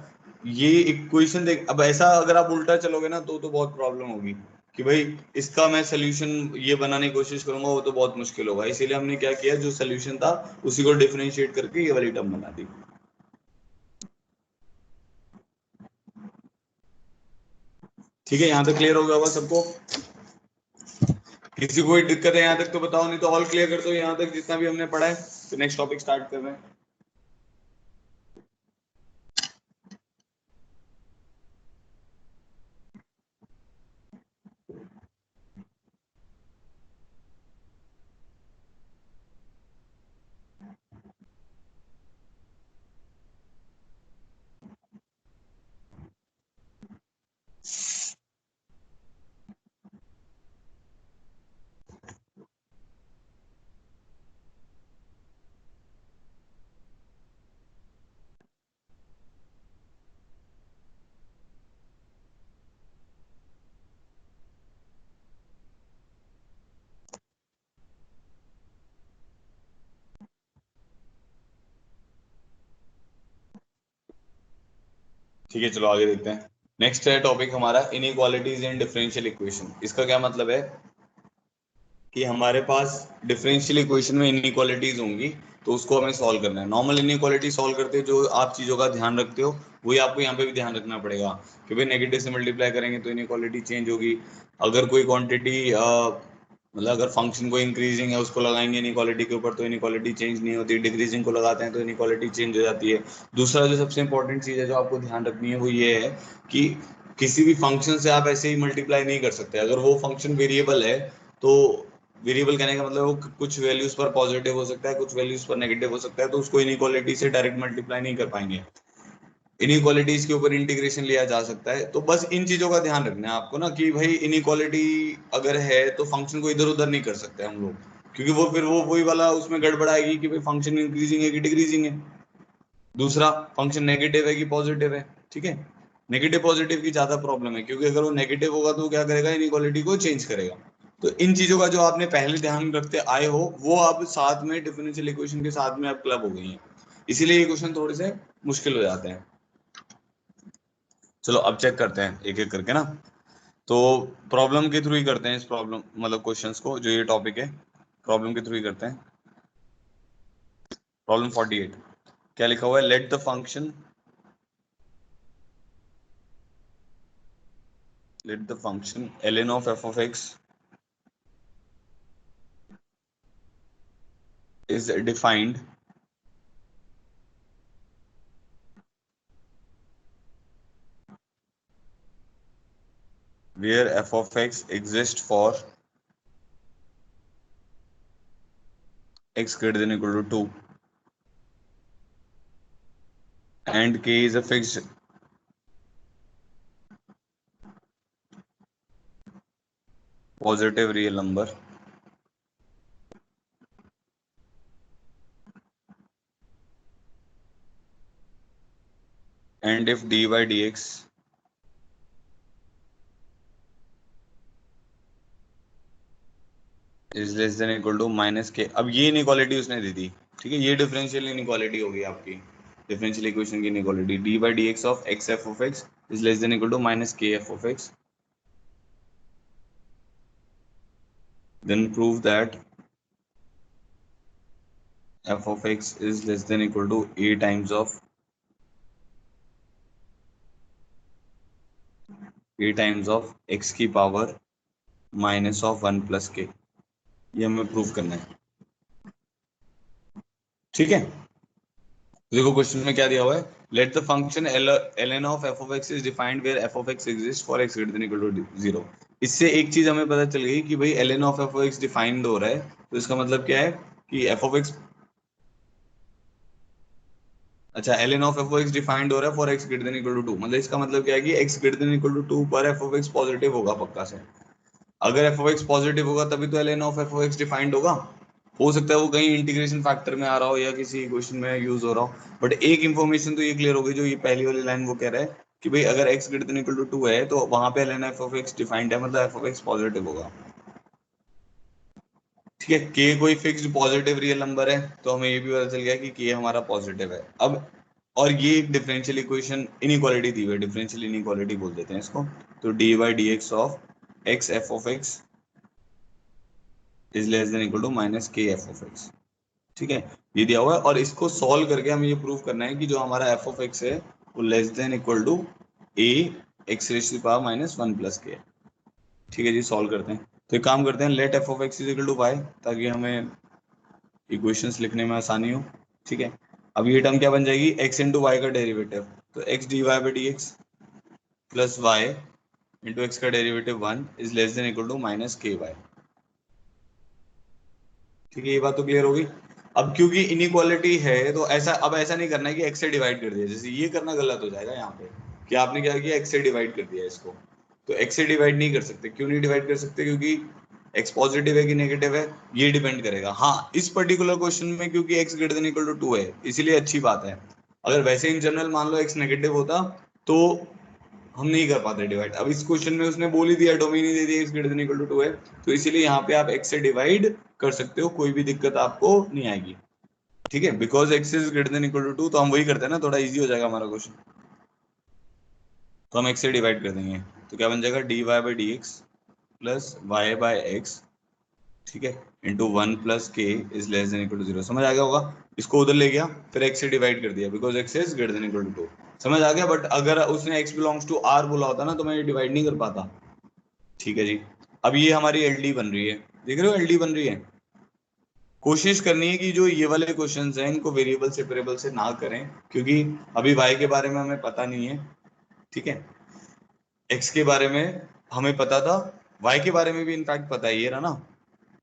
ये इक्वेशन देख, अब ऐसा अगर आप उल्टा चलोगे ना तो बहुत प्रॉब्लम होगी कि भाई इसका मैं सोल्यूशन ये बनाने की कोशिश करूंगा, वो तो बहुत मुश्किल होगा, इसीलिए हमने क्या किया, जो सोल्यूशन था उसी को डिफरेंशिएट करके ये वाली टर्म बना दी, ठीक है। यहाँ तक क्लियर हो गया होगा सबको, किसी को कोई दिक्कत है यहाँ तक तो बताओ, नहीं तो ऑल क्लियर कर दो यहाँ तक जितना भी हमने पढ़ा है, तो नेक्स्ट टॉपिक स्टार्ट कर रहे हैं। ठीक है, चलो आगे देखते हैं। नेक्स्ट है टॉपिक हमारा इनइक्वालिटीज इन डिफरेंशियल इक्वेशन। इसका क्या मतलब है कि हमारे पास डिफरेंशियल इक्वेशन में इनइक्वालिटीज होंगी, तो उसको हमें सॉल्व करना है। नॉर्मल इनइक्वालिटी सॉल्व करते हैं, जो आप चीज़ों का ध्यान रखते हो वही आपको यहाँ पे भी ध्यान रखना पड़ेगा कि भाई नेगेटिव से मल्टीप्लाई करेंगे तो इनइक्वालिटी चेंज होगी। अगर कोई क्वांटिटी मतलब अगर फंक्शन को इंक्रीजिंग है उसको लगाएंगे इनइक्वालिटी के ऊपर तो इनइक्वालिटी चेंज नहीं होती, डिक्रीजिंग को लगाते हैं तो इनइक्वालिटी चेंज हो जाती है। दूसरा जो सबसे इंपॉर्टेंट चीज़ है जो आपको ध्यान रखनी है वो ये है कि किसी भी फंक्शन से आप ऐसे ही मल्टीप्लाई नहीं कर सकते। अगर वो फंक्शन वेरिएबल है तो वेरिएबल कहने का मतलब वो कुछ वैल्यूज पर पॉजिटिव हो सकता है, कुछ वैल्यूज पर नेगेटिव हो सकता है, तो उसको इनइक्वालिटी से डायरेक्ट मल्टीप्लाई नहीं कर पाएंगे। इनइक्वालिटीज के ऊपर इंटीग्रेशन लिया जा सकता है, तो बस इन चीजों का ध्यान रखना है आपको ना कि भाई इनइक्वालिटी अगर है तो फंक्शन को इधर उधर नहीं कर सकते हम लोग, क्योंकि वो फिर वो वही वाला उसमें गड़बड़ आएगी कि भाई फंक्शन इंक्रीजिंग है कि डिक्रीजिंग है। दूसरा फंक्शन नेगेटिव है कि पॉजिटिव है, ठीक है। नेगेटिव पॉजिटिव की ज्यादा प्रॉब्लम है, क्योंकि अगर वो नेगेटिव होगा तो क्या करेगा, इनइक्वालिटी को चेंज करेगा। तो इन चीजों का जो आपने पहले ध्यान रखते आए हो, वो अब साथ में डिफरेंशियल इक्वेशन के साथ में अब क्लब हो गई है, इसीलिए ये क्वेश्चन थोड़े से मुश्किल हो जाते हैं। चलो अब चेक करते हैं एक एक करके ना। तो प्रॉब्लम के थ्रू ही करते हैं इस प्रॉब्लम मतलब क्वेश्चंस को, जो ये टॉपिक है प्रॉब्लम के थ्रू ही करते हैं। प्रॉब्लम 48 क्या लिखा हुआ है, let the function ln of f of x is defined where f of x exists for x greater than equal to 2 and k is a fixed positive real number and if dy dx is less than equal to minus k। अब ये inequality उसने दे दी, ठीक है, ये differential inequality होगी आपकी, differential equation की inequality dy dx of x f of x is less than equal to minus k f of x, then prove that f of x is less than equal to a times of x की power minus of 1 plus के, ये हमें prove करना है, ठीक है। देखो question में क्या दिया हुआ है, let the function ln of f of x is defined where f of x exist for x greater than equal to 0। इससे एक चीज हमें पता चल गई कि भाई ln of f of x defined हो रहा है, तो इसका मतलब क्या है कि f of x, अच्छा ln of f of x defined हो रहा है for x greater than equal to 2, मतलब इसका मतलब क्या है कि x greater than equal to 2 पर f of x पॉजिटिव होगा पक्का से। अगर f of x पॉजिटिव होगा तभी तो ln of f of x defined होगा। हो सकता है वो कहीं इंटीग्रेशन फैक्टर में आ रहा हो या किसी इक्वेशन में यूज हो रहा हो, बट एक इंफॉर्मेशन तो ये क्लियर हो गई, जो ये पहली वाली लाइन वो कह रहा है कि भाई अगर x greater than equal to 2 है तो वहां पे ln f of x defined है, मतलब f of x पॉजिटिव होगा, ठीक है। k कोई फिक्स्ड पॉजिटिव रियल नंबर है, तो हमें ये भी पता चल गया कि k हमारा पॉजिटिव है अब। और ये एक डिफरेंशियल इक्वेशन इनइक्वालिटी दी हुई है, डिफरेंशियल इनइक्वालिटी बोल देते हैं इसको। तो dy dx of x f of x is less than equal to minus k f of x, ठीक है, ये दिया हुआ है। और इसको सॉल्व करके हमें ये प्रूव करना है कि जो हमारा एफ ऑफ एक्स है वो less than equal to a x raise to power minus 1 plus k, ठीक है जी। सॉल्व करते हैं, तो एक काम करते हैं, let f of x is equal to y, ताकि हमें इक्वेशंस लिखने में आसानी हो, ठीक है। अब ये टर्म क्या बन जाएगी, एक्स इंटू वाई का डेरिवेटिव, तो x d Y by D x plus y into x का derivative 1 is less than equal to minus k y, ठीक है, ये बात तो क्लियर होगी। अब क्योंकि इनइक्वालिटी है तो ऐसा, अब ऐसा नहीं करना है कि एक्स से डिवाइड कर दिया, जैसे ये करना गलत हो जाएगा यहाँ पे, कि आपने क्या किया, एक्स से डिवाइड कर दिया इसको। तो एक्स से डिवाइड नहीं कर सकते, क्यों नहीं डिवाइड कर सकते, क्योंकि एक्स पॉजिटिव है कि नेगेटिव है ये डिपेंड करेगा। हाँ इस पर्टिकुलर क्वेश्चन में क्योंकि x greater than equal to 2 है, इसीलिए अच्छी बात है। अगर वैसे इन जनरल मान लो एक्स नेगेटिव होता तो हम नहीं कर पाते डिवाइड। अब इस क्वेश्चन में उसने बोल ही दिया, डोमेन ही दे दिया x greater than equal to 2 है, तो इसीलिए यहाँ पे आप x से डिवाइड कर सकते हो, कोई भी दिक्कत आपको नहीं आएगी, ठीक है। Because x is greater than equal to 2, तो हम वही करते हैं ना, थोड़ा इजी हो जाएगा हमारा क्वेश्चन। तो हम x से डिवाइड कर देंगे, तो क्या बन जाएगा, dy by D x plus y by x, ठीक है, into 1 plus k is less than equal to 0। समझ आ गया होगा, इसको उधर ले गया फिर x से डिवाइड कर दिया, because x is greater than equal to 2, समझ आ गया। बट अगर उसने x बिलोंग्स टू r बोला होता ना तो मैं ये डिवाइड नहीं कर पाता, ठीक है जी। अब ये हमारी एलडी बन रही है, देख रहे हो एलडी बन रही है। कोशिश करनी है कि जो ये वाले क्वेश्चंस हैं इनको वेरिएबल सेपरेबल से ना करें, क्योंकि अभी y के बारे में हमें पता नहीं है, ठीक है। x के बारे में हमें पता था, y के बारे में भी इनफैक्ट पता है, ये रहा ना,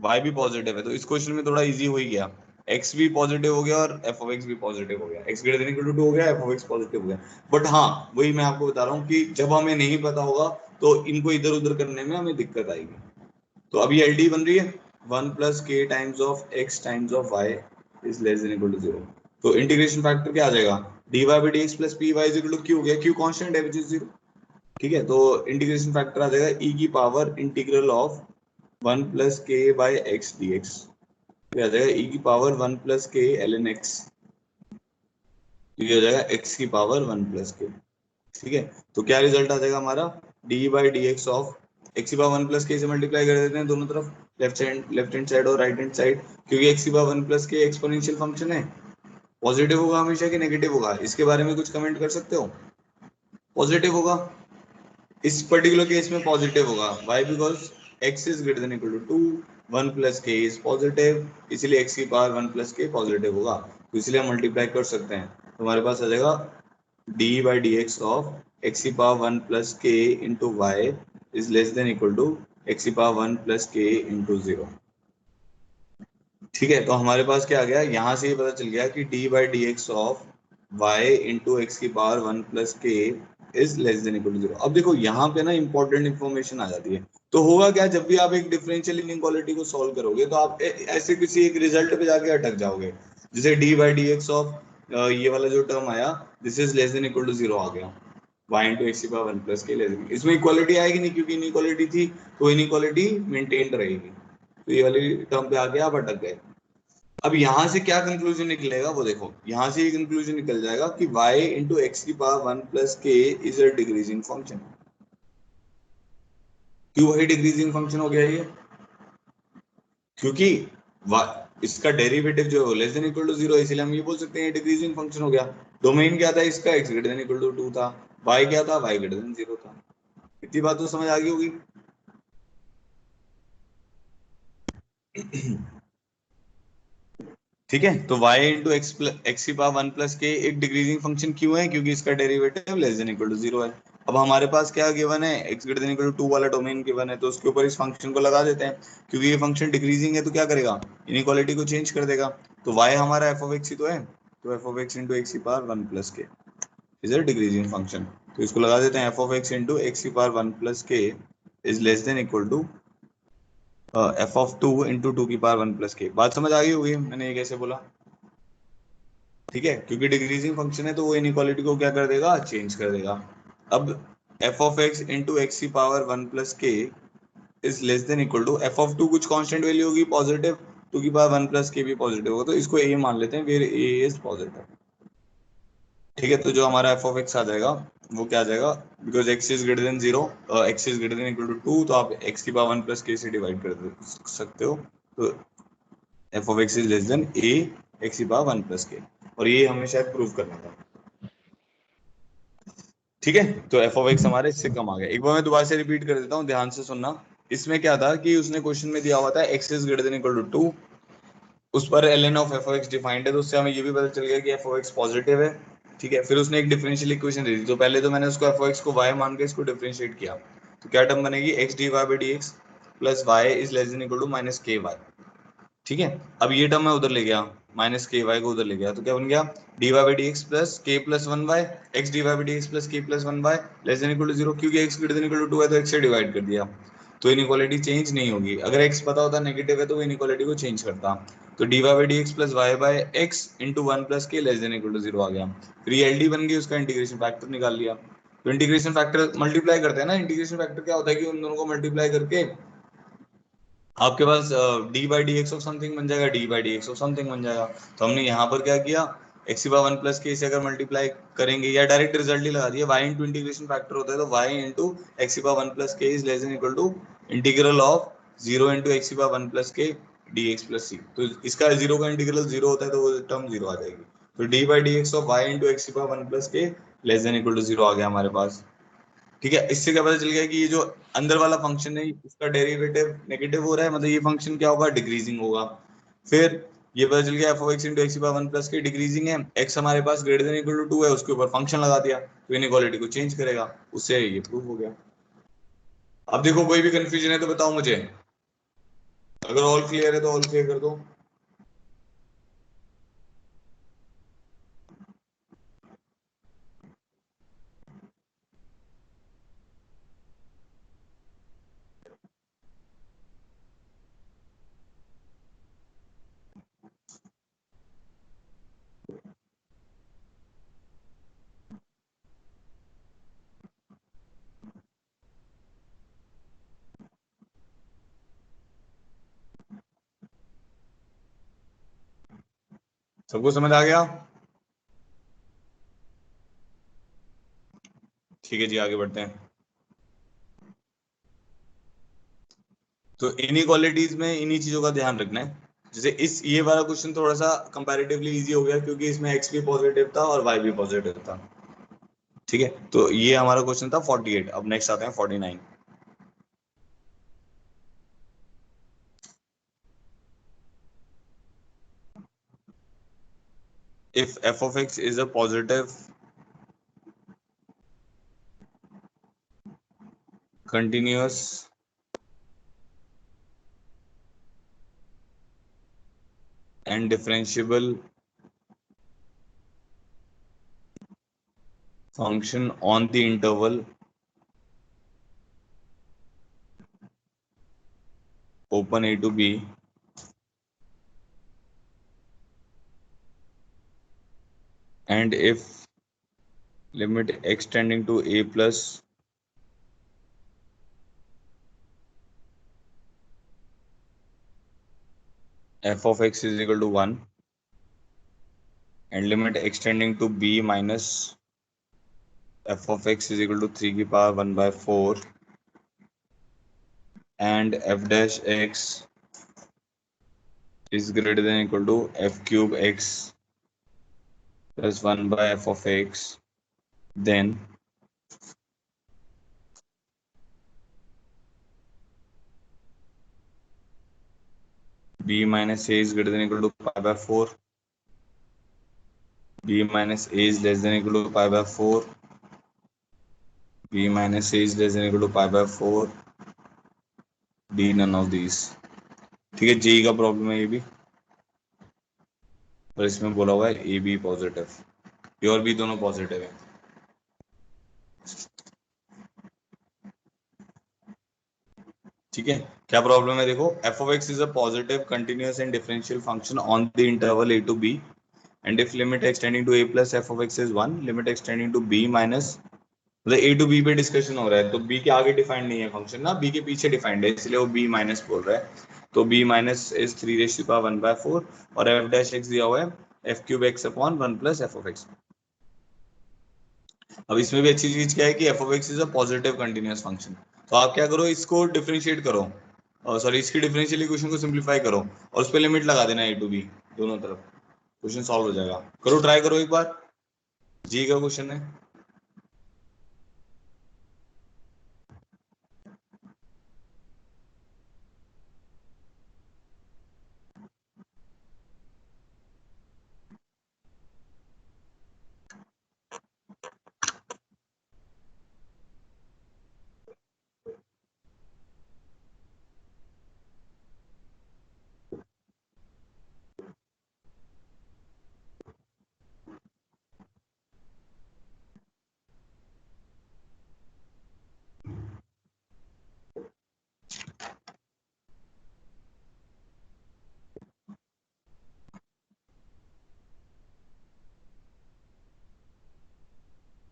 y भी पॉजिटिव है, तो इस क्वेश्चन में थोड़ा इजी हो ही गया। x भी पॉजिटिव हो गया और f of x भी पॉजिटिव हो गया, x greater than equal to 2 हो गया, f of x पॉजिटिव हो गया। बट हाँ वही मैं आपको बता रहा हूँ कि जब हमें नहीं पता होगा तो इनको इधर उधर करने में हमें दिक्कत आएगी। तो अभी एल डी बन रही है 1 plus k times of x times of y is less than equal to 0। तो इंटीग्रेशन फैक्टर क्या आ जाएगा, d Y by D x plus P y is equal to q हो गया, क्यू कांस्टेंट है विच इज 0। ठीक है, तो इंटीग्रेशन फैक्टर आ जाएगा ई की पावर इंटीग्रल ऑफ 1 प्लस के बाई एक्स डी एक्स, आ जाएगा ई की पावर 1 प्लस के एल एन एक्स, ये हो जाएगा x की पावर 1 प्लस के। ठीक है, तो क्या रिजल्ट आ जाएगा हमारा, D by D x of x की पावर 1 प्लस के से मल्टीप्लाई कर देते हैं दोनों तरफ, लेफ्ट हैंड साइड और राइट हैंड साइड, क्योंकि एक्स की पावर 1 प्लस के एक्सपोनेंशियल फंक्शन है, पॉजिटिव होगा हमेशा कि नेगेटिव होगा, इसके बारे में कुछ कमेंट कर सकते हो। पॉजिटिव होगा, इस पर्टिकुलर केस में पॉजिटिव होगा, y because x is greater than equal to 1 plus k is positive, इसलिए एक्स की पावर 1 प्लस के पॉजिटिव होगा, तो इसलिए हम मल्टीप्लाई कर सकते हैं, तो हमारे पास आ जाएगा d by D x of x की power 1 plus k into y is less than equal to x की पावर 1 प्लस के इंटू 0। ठीक है, तो हमारे पास क्या आ गया, यहाँ से ये पता चल गया कि d by D x of y into x की power 1 plus k is less than equal to 0। अब देखो यहाँ पे ना इंपॉर्टेंट इन्फॉर्मेशन आ जाती है, तो होगा क्या, जब भी आप एक डिफरेंशियल इनइक्वालिटी को सॉल्व करोगे तो आप ऐसे किसी एक रिजल्ट पे जाके अटक जाओगे, जैसे d by D x of ये वाला जो टर्म आया this is less than equal to 0 आ गया, y इंटू एक्स की power 1 plus k less than, इसमें इक्वालिटी आएगी नहीं क्योंकि इनइक्वालिटी थी, तो इनइक्वालिटी मेंटेन रहेगी, तो ये वाली टर्म पे आके आप अटक गए। अब यहां से क्या कंक्लूजन निकलेगा वो देखो, यहां से ये कंक्लूजन निकल जाएगा कि y इंटू एक्स की power 1 plus k is a decreasing function. क्यों वही डिक्रीजिंग फंक्शन हो गया ये, क्योंकि इसका डेरिवेटिव जो लेस देन इक्वल टू 0 है, इसलिए हम ये बोल सकते हैं डिक्रीजिंग फंक्शन हो गया। डोमेन क्या था इसका, x greater than equal to 2 था, y क्या था, y ग्रेटर देन 0 था। इतनी बात तो समझ आ गई होगी। ठीक है, तो y इंटू एक्स की पावर 1 प्लस के एक डिक्रीजिंग फंक्शन क्यों है, क्योंकि इसका derivative less than equal to 0 है। अब हमारे पास क्या गिवन है, x greater than equal to 2 वाला डोमेन गिवन है, तो उसके ऊपर इस फंक्शन को लगा देते हैं, क्योंकि ये फंक्शन डिक्रीजिंग है तो क्या करेगा, इनइक्वालिटी को चेंज कर देगा, तो y हमारा एफ ऑफ एक्स ही तो है, तो f of x into x की power 1 plus k is a decreasing function, तो इसको लगा देते हैं f of x into x की power 1 plus k is less than equal to F of 2 into 2 की पावर 1 प्लस के। बात समझ आ गई होगी मैंने ये कैसे बोला। ठीक है, क्योंकि डिक्रीजिंग फंक्शन है तो वो इनइक्वालिटी को क्या कर देगा, चेंज कर देगा। अब f of x into x की power 1 plus k is less than equal to F of 2 कुछ कांस्टेंट वैल्यू होगी पॉजिटिव, 2 की पावर 1 प्लस के भी पॉजिटिव होगा, तो इसको ए मान लेते हैं, वेयर ए इज पॉजिटिव। ठीक है, तो जो हमारा एफ ऑफ एक्स आ जाएगा वो क्या आ जाएगा, because x is greater than 0, x is greater than equal to 2, तो आप एक्स की पावर 1 प्लस के से डिवाइड कर सकते हो, तो f of x is less then A x की पावर 1 प्लस के, और ये हमें शायद प्रूव करना था। ठीक है, तो एफ ऑफ एक्स हमारे इससे कम आ गया। एक बार मैं दोबारा से रिपीट कर देता हूँ, ध्यान से सुनना। इसमें क्या था कि उसने क्वेश्चन में दिया हुआ था x is greater than equal to 2, उस पर l n of f of x defined है, तो उससे हमें ये भी पता चल गया कि एफ ऑफ एक्स पॉजिटिव है। ठीक है, फिर उसने एक डिफरेंशियल इक्वेशन दे दी, तो पहले तो मैंने उसको एफ ऑफ एक्स को वाई मान के इसको डिफरेंशिएट किया, तो क्या टर्म बनेगी, x d Y by D x plus Y is less than equal to minus k y. ठीक है, अब ये टर्म मैं उधर ले गया, माइनस के वाई को उधर ले गया, तो क्या बन गया, d Y by D x plus k plus 1 y, x d Y by D x plus k plus 1 y less than equal to 0, क्योंकि x greater than equal to 2 है तो एक्स से डिवाइड कर दिया, तो इनइक्वालिटी चेंज नहीं होगी। अगर एक्स पता होता नेगेटिव है तो वो इनइक्वालिटी को चेंज करता, तो D Y by D x plus y by x into 1 plus k less than equal to 0 आ गया, फिर ये एल डी बन गई, उसका इंटीग्रेशन फैक्टर निकाल लिया। तो इंटीग्रेशन फैक्टर मल्टीप्लाई करते हैं ना, इंटीग्रेशन फैक्टर क्या होता है कि उन दोनों को मल्टीप्लाई करके आपके पास d by D x of something बन जाएगा, d by D x of something बन जाएगा। तो हमने यहाँ पर क्या किया, एक्स की पावर 1 प्लस के से अगर मल्टीप्लाई करेंगे या डायरेक्ट रिजल्ट ही लगा दिया, वाई इंटू इंटीग्रेशन फैक्टर होता है, तो वाई इंटू एक्स की power 1 plus k is less than equal to integral of 0 into x की power 1 plus k d x plus सी, तो इसका 0 का इंटीग्रल 0 होता है तो वो टर्म 0 आ जाएगी, तो d by D x of y into x की power 1 plus k less than equal to 0 आ गया हमारे पास। ठीक है, इससे क्या पता चल गया कि ये जो अंदर वाला फंक्शन है उसका डेरिवेटिव नेगेटिव हो रहा है, मतलब ये फंक्शन क्या होगा, डिक्रीजिंग होगा। फिर ये पता चल गया F x into x power 1 plus की डिक्रीजिंग है, एक्स हमारे पास ग्रेटर देन इक्वल टू 2 है, उसके ऊपर फंक्शन लगा दिया तो इनइक्वालिटी को चेंज करेगा, उससे ये प्रूव हो गया। अब देखो कोई भी कंफ्यूजन है तो बताओ मुझे, अगर ऑल क्लियर है तो ऑल क्लियर कर दो। सबको समझ आ गया? ठीक है जी, आगे बढ़ते हैं। तो इनइक्वालिटीज में इन्हीं चीजों का ध्यान रखना है। जैसे ये वाला क्वेश्चन थोड़ा सा कंपैरेटिवली इजी हो गया क्योंकि इसमें x भी पॉजिटिव था और y भी पॉजिटिव था। ठीक है, तो ये हमारा क्वेश्चन था 48। अब नेक्स्ट आते हैं 49। If f of x is a positive continuous and differentiable function on the interval open a to b, and if limit x tending to a plus f of x is equal to 1 and limit x tending to b minus f of x is equal to 3 की power 1 by 4 and f dash x is greater than equal to f cube x plus 1 by f of x, then b minus a is greater than equal to pi by 4, b minus a is less than equal to pi by 4, b minus a is less than equal to pi by 4, d none of these। ठीक है, JEE का problem है ये भी, और इसमें बोला हुआ है ए बी पॉजिटिव, ये और बी दोनों पॉजिटिव है। ठीक है, क्या प्रॉब्लम है देखो, f of x is a positive continuous and differential function on the interval a to b and if limit x tending to a plus f of x is 1 limit x tending to b minus, मतलब a to b पे discussion हो रहा है तो b के आगे defined नहीं है फंक्शन ना, b के पीछे डिफाइंड है इसलिए वो b माइनस बोल रहा है। तो b minus is 3 raise to power 1 by 4 और f डैश x दिया हुआ है f cube x upon 1 plus f ऑफ x। अब इसमें भी अच्छी चीज क्या है कि f ऑफ x is a positive continuous function. तो आप क्या करो, इसको डिफरेंशिएट करो, सॉरी इसकी डिफरेंशियल इक्वेशन को सिंपलीफाई करो और उस पर लिमिट लगा देना a टू b दोनों तरफ, क्वेश्चन सॉल्व हो जाएगा। करो, ट्राई करो एक बार, जी का क्वेश्चन है।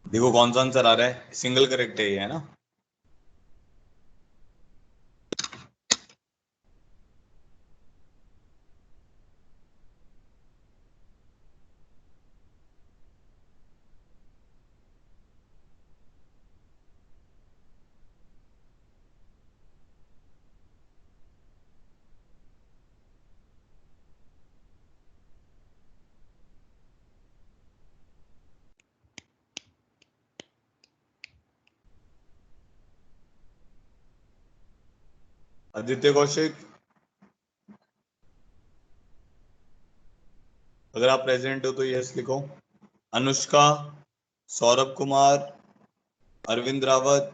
देखो कौन सा आंसर आ रहा है, सिंगल करेक्ट है ये, है ना। आदित्य कौशिक, अगर आप प्रेजेंट हो तो यस लिखो। अनुष्का, सौरभ कुमार, अरविंद रावत,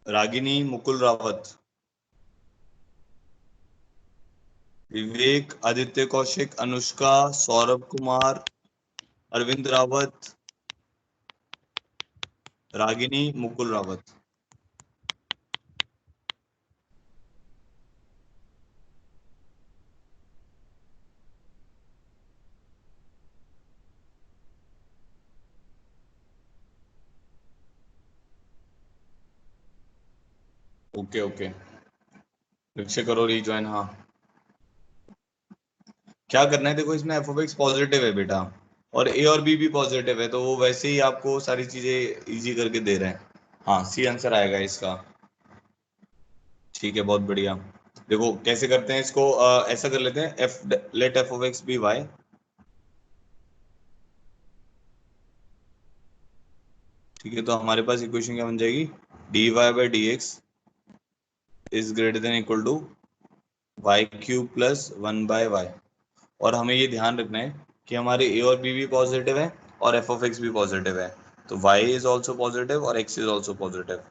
रागिनी, मुकुल रावत, विवेक, आदित्य कौशिक, अनुष्का, सौरभ कुमार, अरविंद रावत, रागिनी, मुकुल रावत। ओके ओके, फिर से करो रीज्वाइन। हाँ, क्या करना है, देखो इसमें एफ ऑफ एक्स पॉजिटिव है बेटा, और ए और बी भी पॉजिटिव है, तो वो वैसे ही आपको सारी चीजें इजी करके दे रहे हैं। हाँ, सी आंसर आएगा इसका। ठीक है, बहुत बढ़िया। देखो कैसे करते हैं इसको, ऐसा कर लेते हैं, f let f of x be y. ठीक है, तो हमारे पास इक्वेशन क्या बन जाएगी, d Y by D x is greater than equal to y cube plus one by y. और हमें ये ध्यान रखना है कि हमारे ए और बी भी पॉजिटिव है और एफ ऑफ एक्स भी पॉजिटिव है, तो वाई इज ऑल्सो पॉजिटिव और एक्स इज ऑल्सो पॉजिटिव।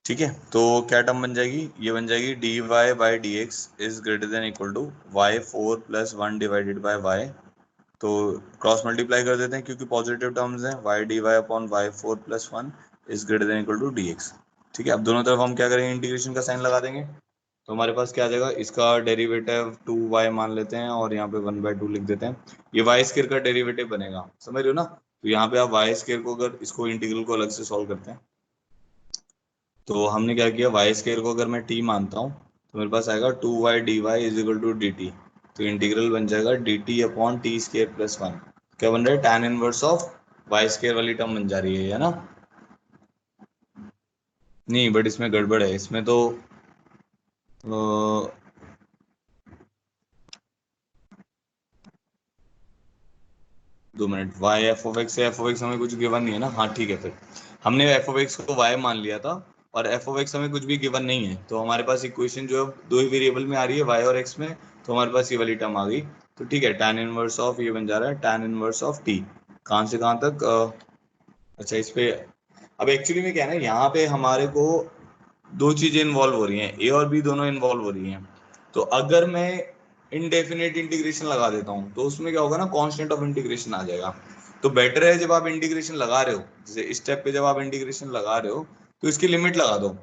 ठीक है, तो क्या टर्म बन जाएगी, ये बन जाएगी d Y by D x is greater than equal to y four plus one divided by y. तो क्रॉस मल्टीप्लाई कर देते हैं क्योंकि पॉजिटिव टर्म्स हैं, y d y upon y four plus one is greater than equal to d x. ठीक है, अब दोनों तरफ हम क्या करेंगे, इंटीग्रेशन का साइन लगा देंगे, तो हमारे पास क्या आ जाएगा, इसका डेरिवेटिव टू वाई मान लेते हैं और यहाँ पे वन बाई टू लिख देते हैं। ये वाई स्केयर का डेरिवेटिव बनेगा, समझ रहे हो ना। तो यहाँ पे आप वाई स्केयर को, अगर इसको इंटीग्रल को अलग से सॉल्व करते हैं, तो हमने क्या किया, वाई स्केयर को अगर मैं टी मानता हूँ तो मेरे पास आएगा two y d y is equal to d t. तो इंटीग्रल बन जाएगा d t upon t square plus one. क्या बन रहा है, tan inverse of y square वाली टर्म बन जा रही है ना। नहीं, बट इसमें गड़बड़ है, इसमें तो 2 minute, y f of x है, एफ ऑफ एक्स हमें कुछ गिवन नहीं है ना। हाँ ठीक है, फिर हमने एफ ऑफ एक्स को वाई मान लिया था और एफ ऑफ एक्स हमें कुछ भी गिवन नहीं है, तो हमारे पास इक्वेशन जो है दो ही वेरिएबल में आ रही है, वाई और एक्स में, तो हमारे पास ये वाली टर्म आ गई। तो ठीक है, टैन इनवर्स ऑफ, ये बन जा रहा है टैन इनवर्स ऑफ टी, कहाँ से कहाँ तक, अच्छा इस पे। अब एक्चुअली में क्या है ना, यहाँ पे हमारे को दो चीजें इन्वॉल्व हो रही हैं, ए और बी दोनों इन्वॉल्व हो रही हैं। तो अगर मैं इनडेफिनेट इंटीग्रेशन लगा देता हूँ तो उसमें क्या होगा ना, कांस्टेंट ऑफ इंटीग्रेशन आ जाएगा। तो बेटर है जब आप इंटीग्रेशन लगा रहे हो, जैसे इस स्टेप पे जब आप इंटीग्रेशन लगा रहे हो, तो इसकी लिमिट लगा दो।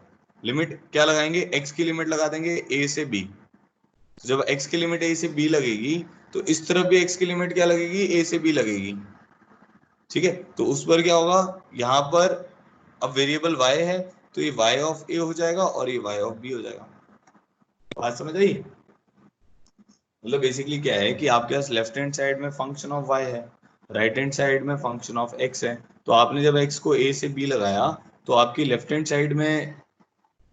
लिमिट क्या लगाएंगे, एक्स की लिमिट लगा देंगे ए से बी। तो जब एक्स की लिमिट ए से बी लगेगी, तो इस तरफ भी एक्स की लिमिट क्या लगेगी, ए से बी लगेगी। ठीक है, तो उस पर क्या होगा, यहाँ पर अब वेरिएबल y है, तो ये y ऑफ a हो जाएगा और ये y ऑफ b हो जाएगा। बात समझ आई, मतलब बेसिकली क्या है कि आपके पास लेफ्ट हैंड साइड में फंक्शन ऑफ y है, राइट हैंड साइड में फंक्शन ऑफ x है। तो आपने जब x को a से b लगाया, तो आपकी लेफ्ट हैंड साइड में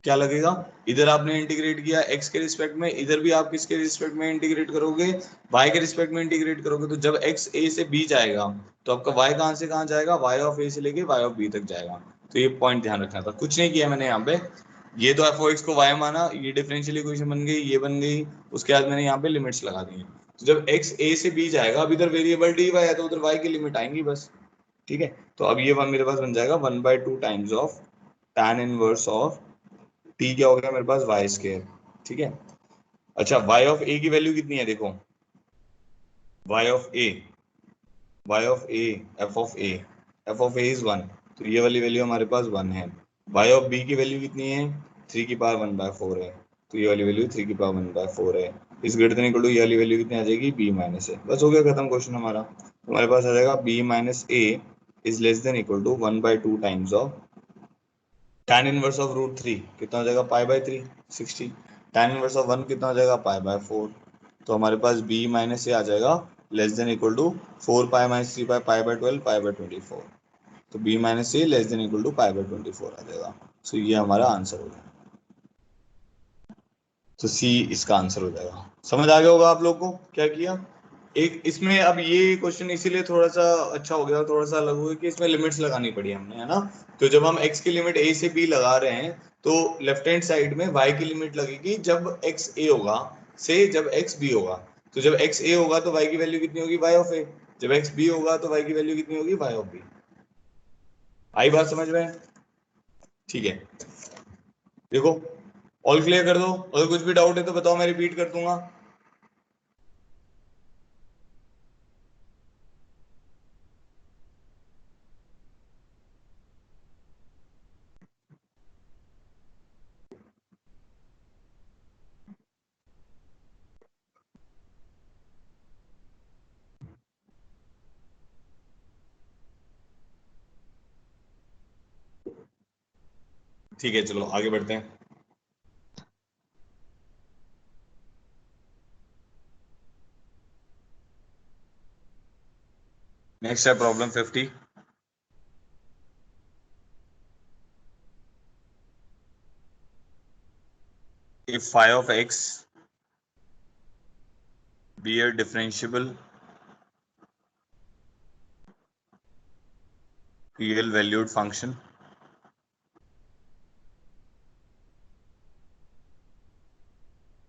क्या लगेगा, इधर आपने इंटीग्रेट किया x के रिस्पेक्ट में, इधर भी आप किसके रिस्पेक्ट में इंटीग्रेट करोगे, y के रिस्पेक्ट में इंटीग्रेट करोगे। तो जब x a से b जाएगा, तो आपका y कहाँ से कहाँ जाएगा, y ऑफ a से लेके y ऑफ b तक जाएगा। तो ये पॉइंट ध्यान रखना था, कुछ नहीं किया मैंने यहाँ पे। ये तो एफ ओ एक्स को y माना, ये डिफरेंशियल इक्वेशन बन गई, ये बन गई। उसके बाद मैंने यहाँ पे लिमिट्स लगा दी हैं। तो जब x a से b जाएगा, अब इधर वेरिएबल dy है तो उधर y की लिमिट आएंगी बस। ठीक है, तो अब ये वन मेरे पास बन जाएगा one by two times of tan inverse of T, क्या हो गया मेरे पास, वाई स्केयर। ठीक है, अच्छा वाई ऑफ ए की वैल्यू कितनी है, देखो y of a, y of a, f of a, f of a is one, तो ये वाली वैल्यू हमारे पास वन है। वाई ऑफ बी की वैल्यू कितनी है, थ्री की पावर वन बाय फोर है, तो ये वाली वैल्यू थ्री की पावर वन बाय फोर है। इस ग्रेटर देन इक्वल टू ये वाली वैल्यू कितनी आ जाएगी, बी माइनस ए। बस हो गया खत्म क्वेश्चन हमारा। हमारे पास आ जाएगा b minus a is less than equal to one by two times of tan inverse of root three, कितना हो जाएगा, pi by three, 60। tan inverse of one कितना हो जाएगा, पाई बाय फोर। तो हमारे पास b माइनस ए आ जाएगा less than equal to four pi minus three pi, pi by twelve, pi by 24। तो b minus a less than equal to pi by 24 आ जाएगा। सो ये हमारा आंसर हो गया। तो सी इसका आंसर हो जाएगा। समझ आ गया होगा आप लोग को क्या किया। एक इसमें अब ये क्वेश्चन इसीलिए थोड़ा सा अच्छा हो गया, थोड़ा सा अलग हुआ कि इसमें लिमिट्स लगानी पड़ी हमने, है ना। तो जब हम x की लिमिट a से b लगा रहे हैं, तो लेफ्ट हैंड साइड में y की लिमिट लगेगी जब x a होगा से जब x b होगा। तो जब x a होगा तो y की वैल्यू कितनी होगी, y ऑफ a। जब x b होगा तो y की वैल्यू कितनी होगी, y ऑफ b। आई बात समझ में। ठीक है, देखो ऑल क्लियर कर दो, अगर कुछ भी डाउट है तो बताओ, मैं रिपीट कर दूंगा। ठीक है, चलो आगे बढ़ते हैं। नेक्स्ट है problem 50। if phi of x be a differentiable real valued function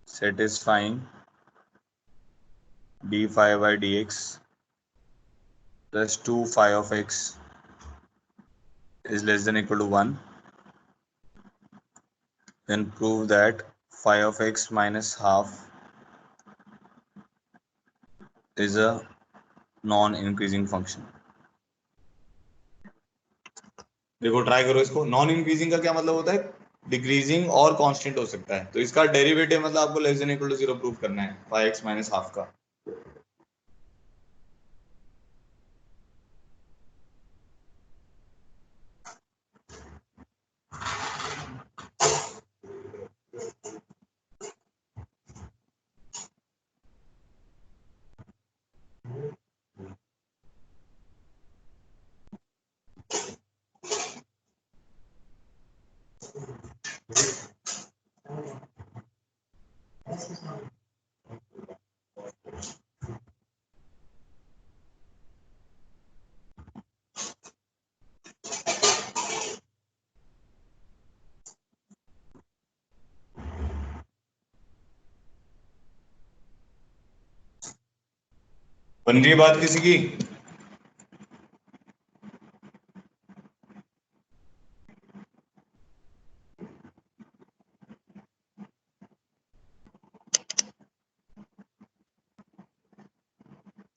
satisfying d phi by dx plus 2 phi of x is less than equal to 1, then prove that phi of x minus half is a non-increasing function। देखो try करो इसको। Non increasing का क्या मतलब होता है? Decreasing और constant हो सकता है, तो इसका डेरिवेटिव मतलब आपको less than equal to 0 prove करना है phi x माइनस हाफ का। बन रही है बात किसी की?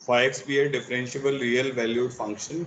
phi x be a differentiable real valued function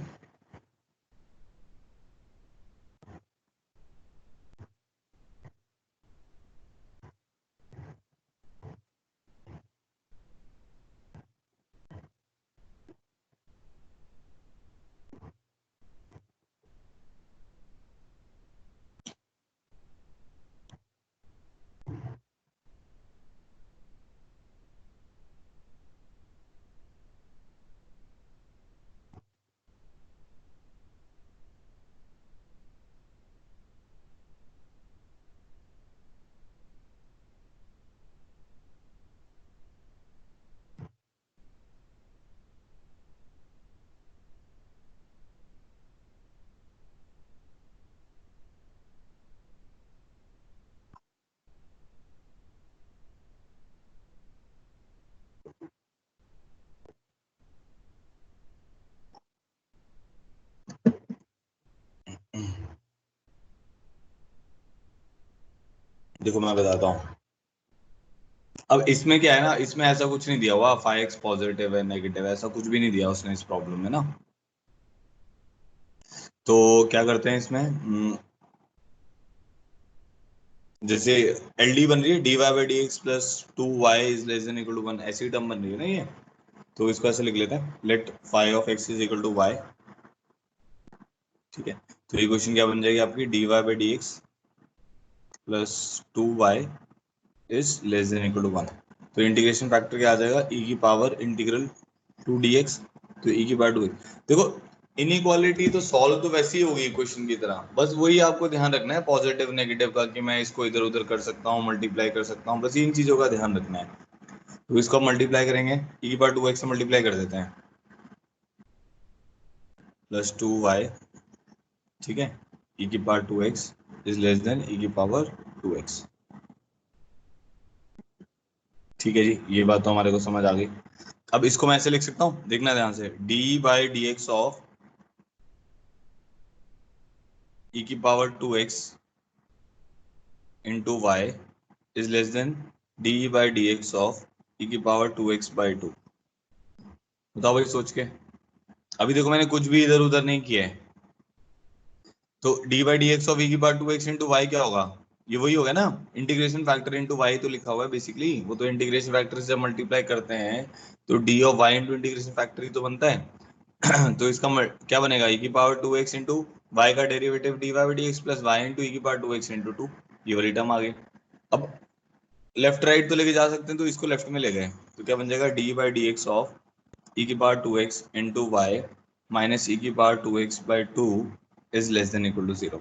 देखो मैं बताता हूँ। अब इसमें क्या है ना, इसमें ऐसा कुछ नहीं दिया हुआ phi x पॉजिटिव है नेगेटिव है, ऐसा कुछ भी नहीं दिया उसने इस प्रॉब्लम में ना। तो क्या करते हैं इसमें, जैसे एल डी बन रही है D Y by D x plus 2y is less than equal to 1, ऐसी टर्म बन रही है ना ये। तो इसको ऐसे लिख लेते हैं, let phi of x is equal to y। ठीक है, तो ये क्वेश्चन क्या बन जाएगी आपकी, d Y by D x plus 2y is less than equal to 1। तो इंटीग्रेशन फैक्टर क्या आ जाएगा, e की पावर इंटीग्रल 2 dx, तो e की पावर 2x। देखो इनइक्वालिटी तो सॉल्व तो वैसी ही होगी क्वेश्चन की तरह, बस वही आपको ध्यान रखना है पॉजिटिव नेगेटिव का, कि मैं इसको इधर उधर कर सकता हूँ, मल्टीप्लाई कर सकता हूँ, बस इन चीजों का ध्यान रखना है। तो इसको मल्टीप्लाई करेंगे, e की पावर 2x से मल्टीप्लाई कर देते हैं, प्लस 2y। ठीक है, e की power 2x is less then e की पावर 2x। ठीक है जी, ये बात तो हमारे को समझ आ गई। अब इसको मैं ऐसे लिख सकता हूँ, देखना ध्यान से, d by D x of e की power 2x into y is less than d by D x of e की पावर 2x बाई 2। बताओ भाई सोच के। अभी देखो मैंने कुछ भी इधर उधर नहीं किया है, तो d by D x of e की पावर 2x इंटू वाई क्या होगा, ये वही होगा ना, इंटीग्रेशन फैक्टर इंटू वाई तो लिखा हुआ है बेसिकली, वो तो इंटीग्रेशन फैक्टर से मल्टीप्लाई करते हैं, तो d of y into integration factor ही तो बनता है। तो इसका क्या बनेगा, e की पावर 2x इंटू y का derivative dy by dx plus y into ई की पावर 2x इंटू 2, ये वाली टर्म आ गई। अब लेफ्ट राइट तो लेके जा सकते हैं, तो इसको लेफ्ट में ले गए तो क्या बन जाएगा, d by D x of e की power 2x into y minus e की power 2x by 2 is less than equal to 0।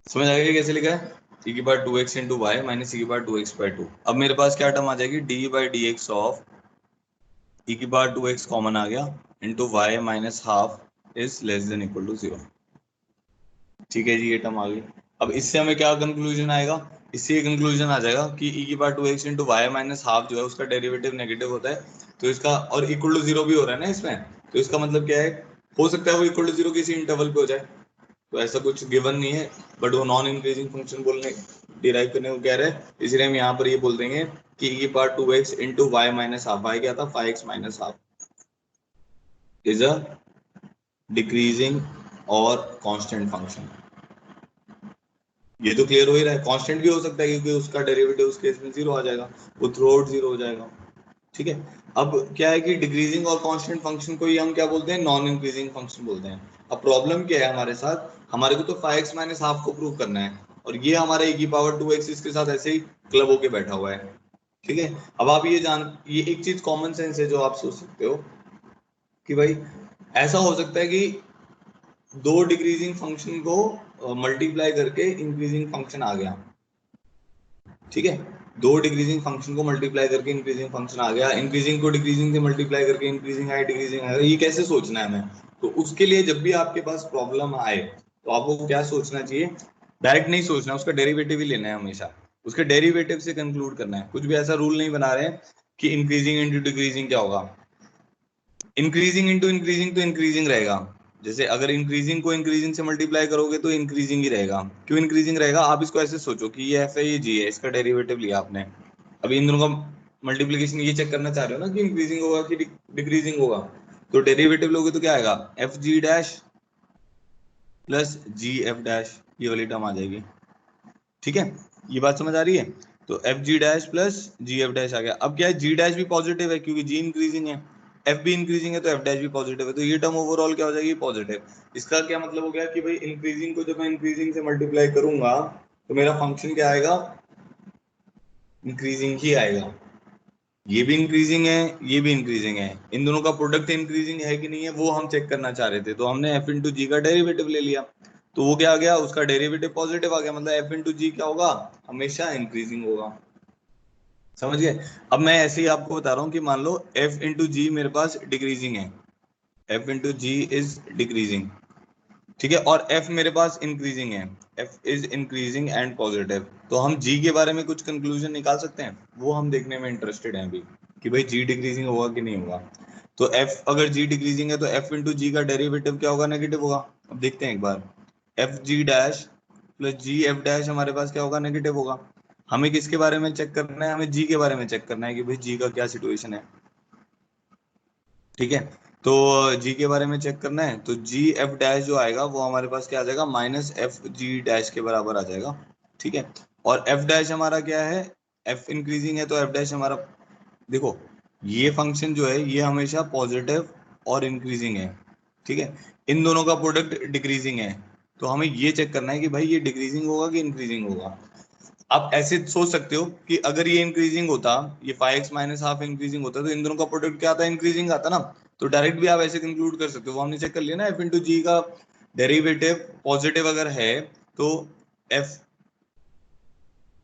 समझ आ गया कैसे लिखा है, ई की power 2x into y minus e की पावर 2x बाई 2। अब मेरे पास क्या टर्म आ जाएगी, d by D x of e की पावर 2x कॉमन आ गया into y minus half is less than equal to 0। ठीक है जी, ये टर्म आ गई। अब इससे हमें क्या कंक्लूजन आएगा, इससे ये कंक्लूजन आ जाएगा कि ई की power 2x into y minus half जो है उसका डेरिवेटिव नेगेटिव होता है, तो इसका और इक्वल टू 0 भी हो रहा है ना इसमें, तो इसका मतलब क्या है, हो सकता है वो इक्वल टू 0 किसी इंटरवल पे हो जाए, तो ऐसा कुछ गिवन नहीं है, बट वो नॉन इंक्रीजिंग फंक्शन बोलने डिराइव करने को कह रहे हैं, इसलिए हम यहाँ पर ये बोल देंगे कि ई की power 2x into y minus half, y क्या था 5x minus half, is a decreasing और कांस्टेंट फंक्शन। ये तो क्लियर हो ही रहा है, कांस्टेंट भी हो सकता है क्योंकि उसका डेरिवेटिव उस केस में 0 आ जाएगा, वो थ्रू आउट 0 हो जाएगा। ठीक है, अब क्या है कि डिक्रीजिंग और कांस्टेंट फंक्शन को ही हम क्या बोलते हैं, नॉन इंक्रीजिंग फंक्शन बोलते हैं। अब प्रॉब्लम क्या है हमारे साथ, हमारे को तो 5x माइनस हाफ को प्रूव करना है, और ये हमारे e की पावर 2x इसके साथ ऐसे ही क्लब होके बैठा हुआ है। ठीक है, अब आप ये एक चीज कॉमन सेंस है जो आप सोच सकते हो कि भाई ऐसा हो सकता है कि दो डिक्रीजिंग फंक्शन को मल्टीप्लाई करके इंक्रीजिंग फंक्शन आ गया। ठीक है, दो डिक्रीजिंग फंक्शन को मल्टीप्लाई करके इंक्रीजिंग फंक्शन आ गया, इंक्रीजिंग को डिक्रीजिंग से मल्टीप्लाई करके इंक्रीजिंग आया, डिक्रीजिंग आया, ये कैसे सोचना है हमें। तो उसके लिए जब भी आपके पास प्रॉब्लम आए तो आपको क्या सोचना चाहिए, डायरेक्ट नहीं सोचना, उसका डेरिवेटिव ही लेना है हमेशा, उसके डेरिवेटिव से कंक्लूड करना है। कुछ भी ऐसा रूल नहीं बना रहे हैं कि इंक्रीजिंग इंटू डिक्रीजिंग क्या होगा, इंक्रीजिंग इंटू इंक्रीजिंग तो इंक्रीजिंग रहेगा, जैसे अगर इंक्रीजिंग को इंक्रीजिंग से मल्टीप्लाई करोगे तो इंक्रीजिंग ही रहेगा। क्यों इंक्रीजिंग रहेगा, आप इसको ऐसे सोचो कि ये एफ है ये जी है, इसका डेरिवेटिव लिया आपने, अभी इन दोनों का मल्टीप्लिकेशन ये चेक करना चाह रहे हो ना कि इंक्रीजिंग होगा कि डिक्रीजिंग होगा, तो डेरिवेटिव लोगे तो क्या आएगा, एफ जी डैश प्लस जी एफ डैश, ये वाली टर्म आ जाएगी। ठीक है, ये बात समझ आ रही है, तो एफ जी डैश प्लस जी एफ डैश आ गया। अब क्या है, जी डैश भी पॉजिटिव है क्योंकि जी इंक्रीजिंग है, एफ भी इंक्रीजिंग है तो एफ डैश भी पॉजिटिव है, तो ये टर्म ओवरऑल क्या हो जाएगी, पॉजिटिव। इसका क्या मतलब हो गया कि भाई इंक्रीजिंग को जब मैं इंक्रीजिंग से मल्टीप्लाई करूंगा तो मेरा फंक्शन क्या आएगा, इंक्रीजिंग ही आएगा। ये भी इंक्रीजिंग है, ये भी इंक्रीजिंग है, इन दोनों का प्रोडक्ट इंक्रीजिंग है कि नहीं है वो हम चेक करना चाह रहे थे, तो हमने एफ इंटू जी का डेरिवेटिव ले लिया, तो वो क्या आ गया, उसका डेरिवेटिव पॉजिटिव आ गया, मतलब एफ इंटू जी क्या होगा, हमेशा इंक्रीजिंग होगा। समझ गए। अब मैं ऐसे ही आपको बता रहा हूँ कि मान लो एफ इंटू जी मेरे पास डिक्रीजिंग है, f into g is decreasing, ठीक है, और एफ मेरे पास इंक्रीजिंग है, f is increasing and positive, तो हम जी के बारे में कुछ कंक्लूजन निकाल सकते हैं, वो हम देखने में इंटरेस्टेड हैं अभी कि भाई जी डिक्रीजिंग होगा कि नहीं होगा। तो एफ अगर जी डिक्रीजिंग है तो एफ इंटू जी का डेरिवेटिव क्या होगा, नेगेटिव होगा। अब देखते हैं एक बार, एफ जी डैश प्लस जी एफ डैश हमारे पास क्या होगा, नेगेटिव होगा। हमें किसके बारे में चेक करना है, हमें जी के बारे में चेक करना है कि भाई जी का क्या सिचुएशन है। ठीक है, तो जी के बारे में चेक करना है, तो जी एफ डैश जो आएगा वो हमारे पास क्या आ जाएगा, माइनस एफ जी डैश के बराबर आ जाएगा। ठीक है, और एफ डैश हमारा क्या है, एफ इंक्रीजिंग है तो एफ डैश हमारा, देखो ये फंक्शन जो है ये हमेशा पॉजिटिव और इंक्रीजिंग है। ठीक है, इन दोनों का प्रोडक्ट डिक्रीजिंग है, तो हमें ये चेक करना है कि भाई ये डिक्रीजिंग होगा कि इंक्रीजिंग होगा। आप ऐसे सोच सकते हो कि अगर ये इंक्रीजिंग होता, ये 5x माइनस हाफ इंक्रीजिंग होता, तो इन दोनों का प्रोडक्ट क्या आता है, इंक्रीजिंग आता ना, तो डायरेक्ट भी आप ऐसे कंक्लूड कर सकते हो, वो हमने चेक कर लिया ना, एफ इंटू जी का डेरिवेटिव पॉजिटिव अगर है तो एफ,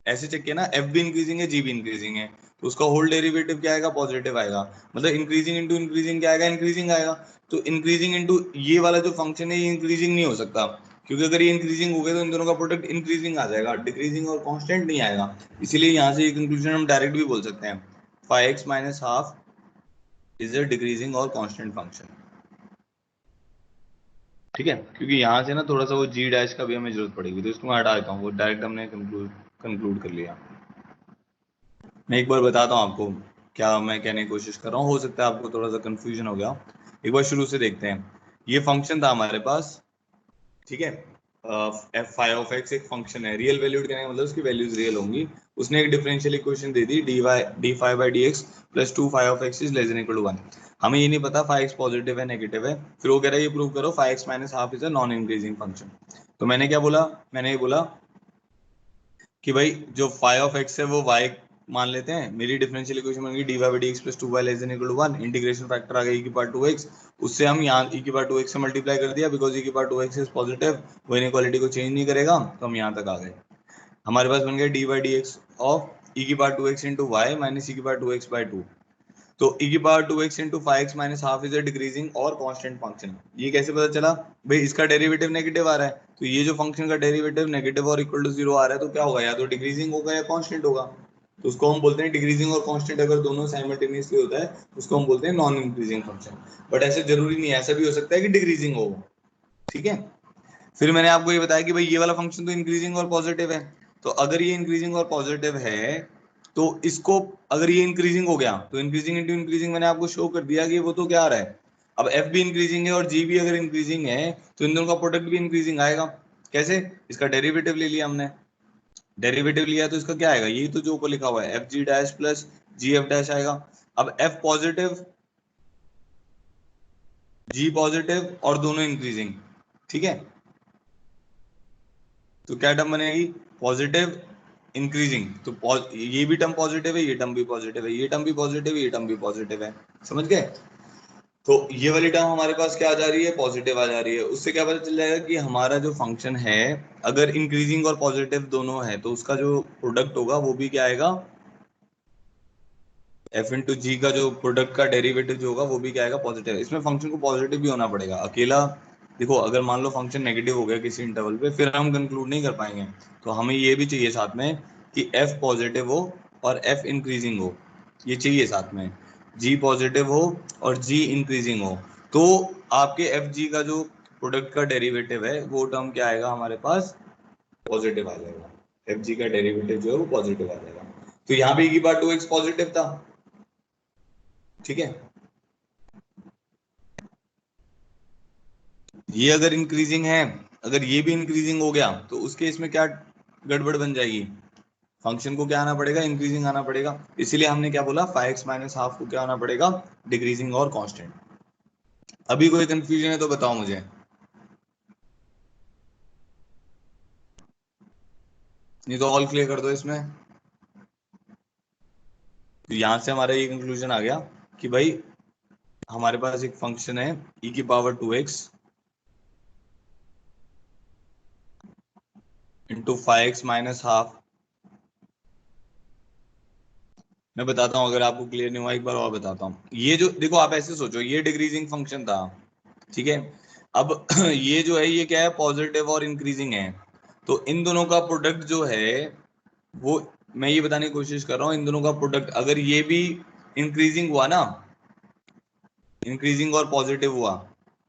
ऐसे चेक किया ना, एफ भी इंक्रीजिंग है जी भी इंक्रीजिंग है, तो उसका होल डेरिवेटिव क्या आएगा, पॉजिटिव आएगा, मतलब इंक्रीजिंग इंटू इंक्रीजिंग क्या आएगा, इंक्रीजिंग आएगा। तो इंक्रीजिंग इंटू ये वाला जो फंक्शन है ये इंक्रीजिंग नहीं हो सकता, क्योंकि अगर ये इंक्रीजिंग हो गया तो इन दोनों का प्रोडक्ट इंक्रीजिंग आ जाएगा, डिक्रीजिंग और कांस्टेंट नहीं आएगा। इसीलिए यहाँ से ये कंक्लूजन हम डायरेक्ट भी बोल सकते हैं, 5x minus half is a decreasing और कांस्टेंट फंक्शन। ठीक है, क्योंकि यहाँ से ना थोड़ा सा वो जी डैश का भी हमें जरूरत पड़ेगी, तो इसको मैं हटा देता हूँ, वो डायरेक्ट हमने कंक्लूड कर लिया। मैं एक बार बताता हूँ आपको क्या मैं कहने की कोशिश कर रहा हूँ, हो सकता है आपको थोड़ा सा कंफ्यूजन हो गया। एक बार शुरू से देखते हैं, ये फंक्शन था हमारे पास, ठीक है, एफ फाई ऑफ एक्स एक फंक्शन है, रियल वैल्यूड कहने का मतलब उसकी वैल्यूज रियल होंगी। उसने एक डिफरेंशियल इक्वेशन दे दी d phi by D x plus two phi of x is less than equal to one. हमें ये नहीं पता फाइव एक्स पॉजिटिव है नेगेटिव है, फिर वो कह रहा है ये प्रूव करो phi x minus half is a non increasing function. तो मैंने क्या बोला, मैंने ये बोला कि भाई जो फाइव ऑफ एक्स है वो वाई मान लेते हैं, मेरी डिफरेंशियल इक्वेशन बन गई d Y by D x plus two y less than equal to one, integration factor आ गया ई की पावर टू एक्स, उससे हम यहाँ ई की पावर टू एक्स से मल्टीप्लाई कर दिया बिकॉज ई की power two x is positive, वो इनइक्वालिटी को चेंज नहीं करेगा, तो हम यहाँ तक आ गए। हमारे पास बन गया d by D x of e की power two x into y minus e की power two x by two. तो e की power 2x into five x minus half is a decreasing और कांस्टेंट फंक्शन। ये कैसे पता चला भाई, इसका डेरिवेटिव नेगेटिव आ रहा है, तो ये जो फंक्शन का डेरिवेटिव नेगेटिव और इक्वल टू जीरो आ रहा है तो क्या होगा, या तो डिक्रीजिंग होगा या कांस्टेंट होगा। तो उसको हम बोलते हैं डिक्रीजिंग और कांस्टेंट अगर दोनों साइमल्टेनियसली होता है तो उसको हम बोलते हैं नॉन इंक्रीजिंग फंक्शन। बट ऐसे जरूरी नहीं है, ऐसा भी हो सकता है कि डिक्रीजिंग हो, ठीक है। फिर मैंने आपको ये बताया कि भाई ये वाला फंक्शन तो इंक्रीजिंग और पॉजिटिव है, तो अगर ये इंक्रीजिंग और पॉजिटिव है तो इसको, अगर ये इंक्रीजिंग हो गया तो इंक्रीजिंग इंटू इंक्रीजिंग मैंने आपको शो कर दिया कि वो तो क्या आ रहा है। अब एफ भी इंक्रीजिंग है और जी भी अगर इंक्रीजिंग है तो इन दोनों का प्रोडक्ट भी इंक्रीजिंग आएगा। कैसे, इसका डेरिवेटिव ले लिया हमने, डेरिवेटिव लिया तो इसका क्या आएगा, यही तो जो ऊपर लिखा हुआ है एफ जी डैश प्लस जी एफ डैश आएगा। अब एफ पॉजिटिव जी पॉजिटिव और दोनों इंक्रीजिंग, ठीक है, तो क्या टर्म बनेगी, पॉजिटिव इंक्रीजिंग, तो ये भी टर्म पॉजिटिव है, ये टर्म भी पॉजिटिव है, ये टर्म भी पॉजिटिव है, ये टर्म भी पॉजिटिव है, समझ गए। तो ये वाली टर्म हमारे पास क्या आ जा रही है, पॉजिटिव आ जा रही है। उससे क्या पता चल जाएगा कि हमारा जो फंक्शन है अगर इंक्रीजिंग और पॉजिटिव दोनों है तो उसका जो प्रोडक्ट होगा वो भी क्या आएगा, एफ इंटू जी का जो प्रोडक्ट का डेरिवेटिव जो होगा वो भी क्या आएगा, पॉजिटिव। इसमें फंक्शन को पॉजिटिव भी होना पड़ेगा, अकेला देखो अगर मान लो फंक्शन नेगेटिव हो गया किसी इंटरवल पे फिर हम कंक्लूड नहीं कर पाएंगे। तो हमें ये भी चाहिए साथ में कि एफ पॉजिटिव हो और एफ इंक्रीजिंग हो, ये चाहिए साथ में, जी पॉजिटिव हो और जी इंक्रीजिंग हो, तो आपके एफ जी का जो प्रोडक्ट का डेरिवेटिव है वो टर्म क्या आएगा हमारे पास, पॉजिटिव आ जाएगा। एफ जी का डेरिवेटिव जो है वो पॉजिटिव आ जाएगा। तो यहाँ पे की बार टू एक्स पॉजिटिव था, ठीक है, ये अगर इंक्रीजिंग है, अगर ये भी इंक्रीजिंग हो गया तो उस केस में क्या गड़बड़ बन जाएगी, फंक्शन को क्या आना पड़ेगा, इंक्रीजिंग आना पड़ेगा। इसीलिए हमने क्या बोला, फाइव एक्स माइनस हाफ को क्या आना पड़ेगा, डिक्रीजिंग और कांस्टेंट। अभी कोई कंफ्यूजन है तो बताओ मुझे, नहीं तो ऑल क्लियर कर दो इसमें। तो यहां से हमारा ये कंक्लूजन आ गया कि भाई हमारे पास एक फंक्शन है e की power two x into five x minus half. मैं बताता हूँ, अगर आपको क्लियर नहीं हुआ एक बार और बताता हूँ। ये जो देखो आप ऐसे सोचो, ये डिक्रीजिंग फंक्शन था, ठीक है। अब ये जो है ये क्या है, पॉजिटिव और इंक्रीजिंग है, तो इन दोनों का प्रोडक्ट जो है वो, मैं ये बताने की कोशिश कर रहा हूँ, इन दोनों का प्रोडक्ट अगर ये भी इंक्रीजिंग हुआ ना, इंक्रीजिंग और पॉजिटिव हुआ,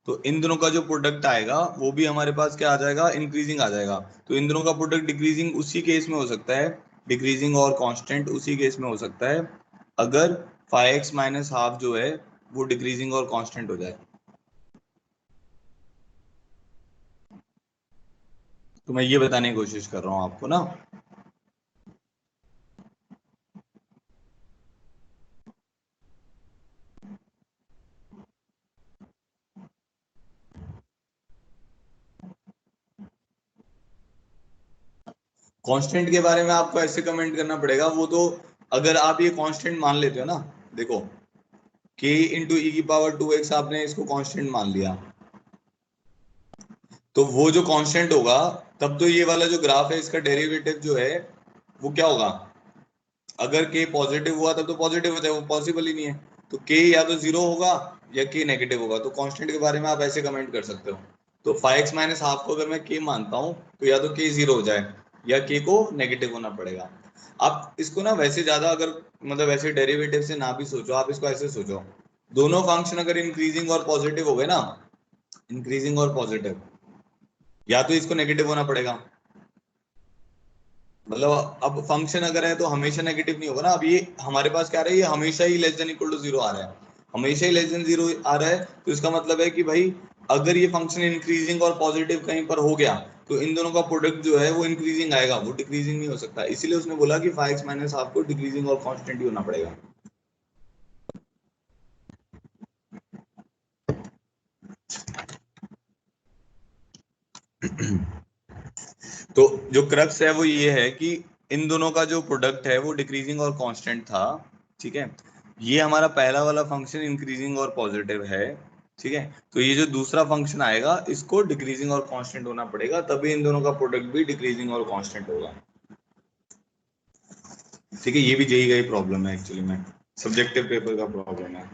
तो इन दोनों का जो प्रोडक्ट आएगा वो भी हमारे पास क्या आ जाएगा, इंक्रीजिंग आ जाएगा। तो इन दोनों का प्रोडक्ट डिक्रीजिंग उसी केस में हो सकता है, डिक्रीजिंग और कांस्टेंट उसी केस में हो सकता है अगर फाइव एक्स माइनस हाफ जो है वो डिक्रीजिंग और कांस्टेंट हो जाए। तो मैं ये बताने की कोशिश कर रहा हूँ आपको ना, कांस्टेंट के बारे में आपको ऐसे कमेंट करना पड़ेगा, वो तो अगर आप ये कांस्टेंट मान लेते हो ना, देखो k इंटू ई की पावर टू एक्स आपने इसको कांस्टेंट मान लिया, तो वो जो कांस्टेंट होगा तब तो ये वाला जो ग्राफ है इसका डेरिवेटिव जो है वो क्या होगा, अगर k पॉजिटिव हुआ तब तो पॉजिटिव हो जाए, वो पॉसिबल ही नहीं है। तो k या तो जीरो होगा या k नेगेटिव होगा। तो कांस्टेंट के बारे में आप ऐसे कमेंट कर सकते हो। तो फाइव एक्स माइनस हाफ को अगर मैं k मानता हूँ तो या तो k जीरो हो जाए या k को नेगेटिव होना पड़ेगा। आप इसको ना वैसे ज्यादा अगर मतलब ऐसे डेरिवेटिव से ना भी सोचो, आप इसको ऐसे सोचो, दोनों फंक्शन अगर इंक्रीजिंग और पॉजिटिव हो गए ना, इंक्रीजिंग और पॉजिटिव, या तो इसको नेगेटिव होना पड़ेगा, मतलब अब फंक्शन अगर है तो हमेशा नेगेटिव नहीं होगा ना। अब ये हमारे पास क्या आ रहा है, ये हमेशा ही less than equal to zero आ रहा है, हमेशा ही लेस देन जीरो आ रहा है। तो इसका मतलब है कि भाई अगर ये फंक्शन इंक्रीजिंग और पॉजिटिव कहीं पर हो गया तो इन दोनों का प्रोडक्ट जो है वो इंक्रीजिंग आएगा, वो डिक्रीजिंग नहीं हो सकता। इसीलिए उसने बोला कि 5x माइनस हाफ को डिक्रीजिंग और कांस्टेंट ही होना पड़ेगा। तो जो क्रक्स है वो ये है कि इन दोनों का जो प्रोडक्ट है वो डिक्रीजिंग और कांस्टेंट था, ठीक है। ये हमारा पहला वाला फंक्शन इंक्रीजिंग और पॉजिटिव है, ठीक है। तो ये जो दूसरा फंक्शन आएगा इसको डिक्रीजिंग और कांस्टेंट होना पड़ेगा, तभी इन दोनों का प्रोडक्ट भी डिक्रीजिंग और कांस्टेंट होगा, ठीक है। ये भी जेईई का ही प्रॉब्लम है एक्चुअली में, सब्जेक्टिव पेपर का प्रॉब्लम है,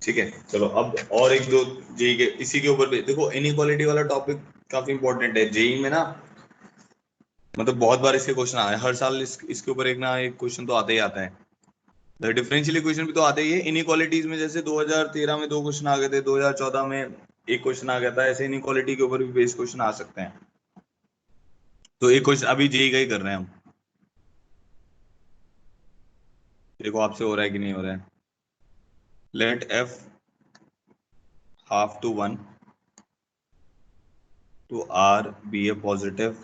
ठीक है। चलो अब और एक दो जेईई के इसी के ऊपर देखो, इनइक्वालिटी वाला टॉपिक काफी इंपॉर्टेंट है जेईई में ना, मतलब बहुत बार इसके क्वेश्चन आए हर साल, इसके ऊपर एक ना एक क्वेश्चन तो आता ही आता है। डिफरेंशियल इक्वेशन भी तो आते ही है। इनइक्वालिटीज में जैसे 2013 में 2 क्वेश्चन आ गए थे, 2014 में एक क्वेश्चन आ गया था, ऐसे इनइक्वालिटी के ऊपर भी बेस क्वेश्चन आ सकते हैं। तो एक क्वेश्चन अभी जेईई का ही कर रहे हैं हम, देखो आपसे हो रहा है कि नहीं हो रहा है। Let f half to 1 to R be a positive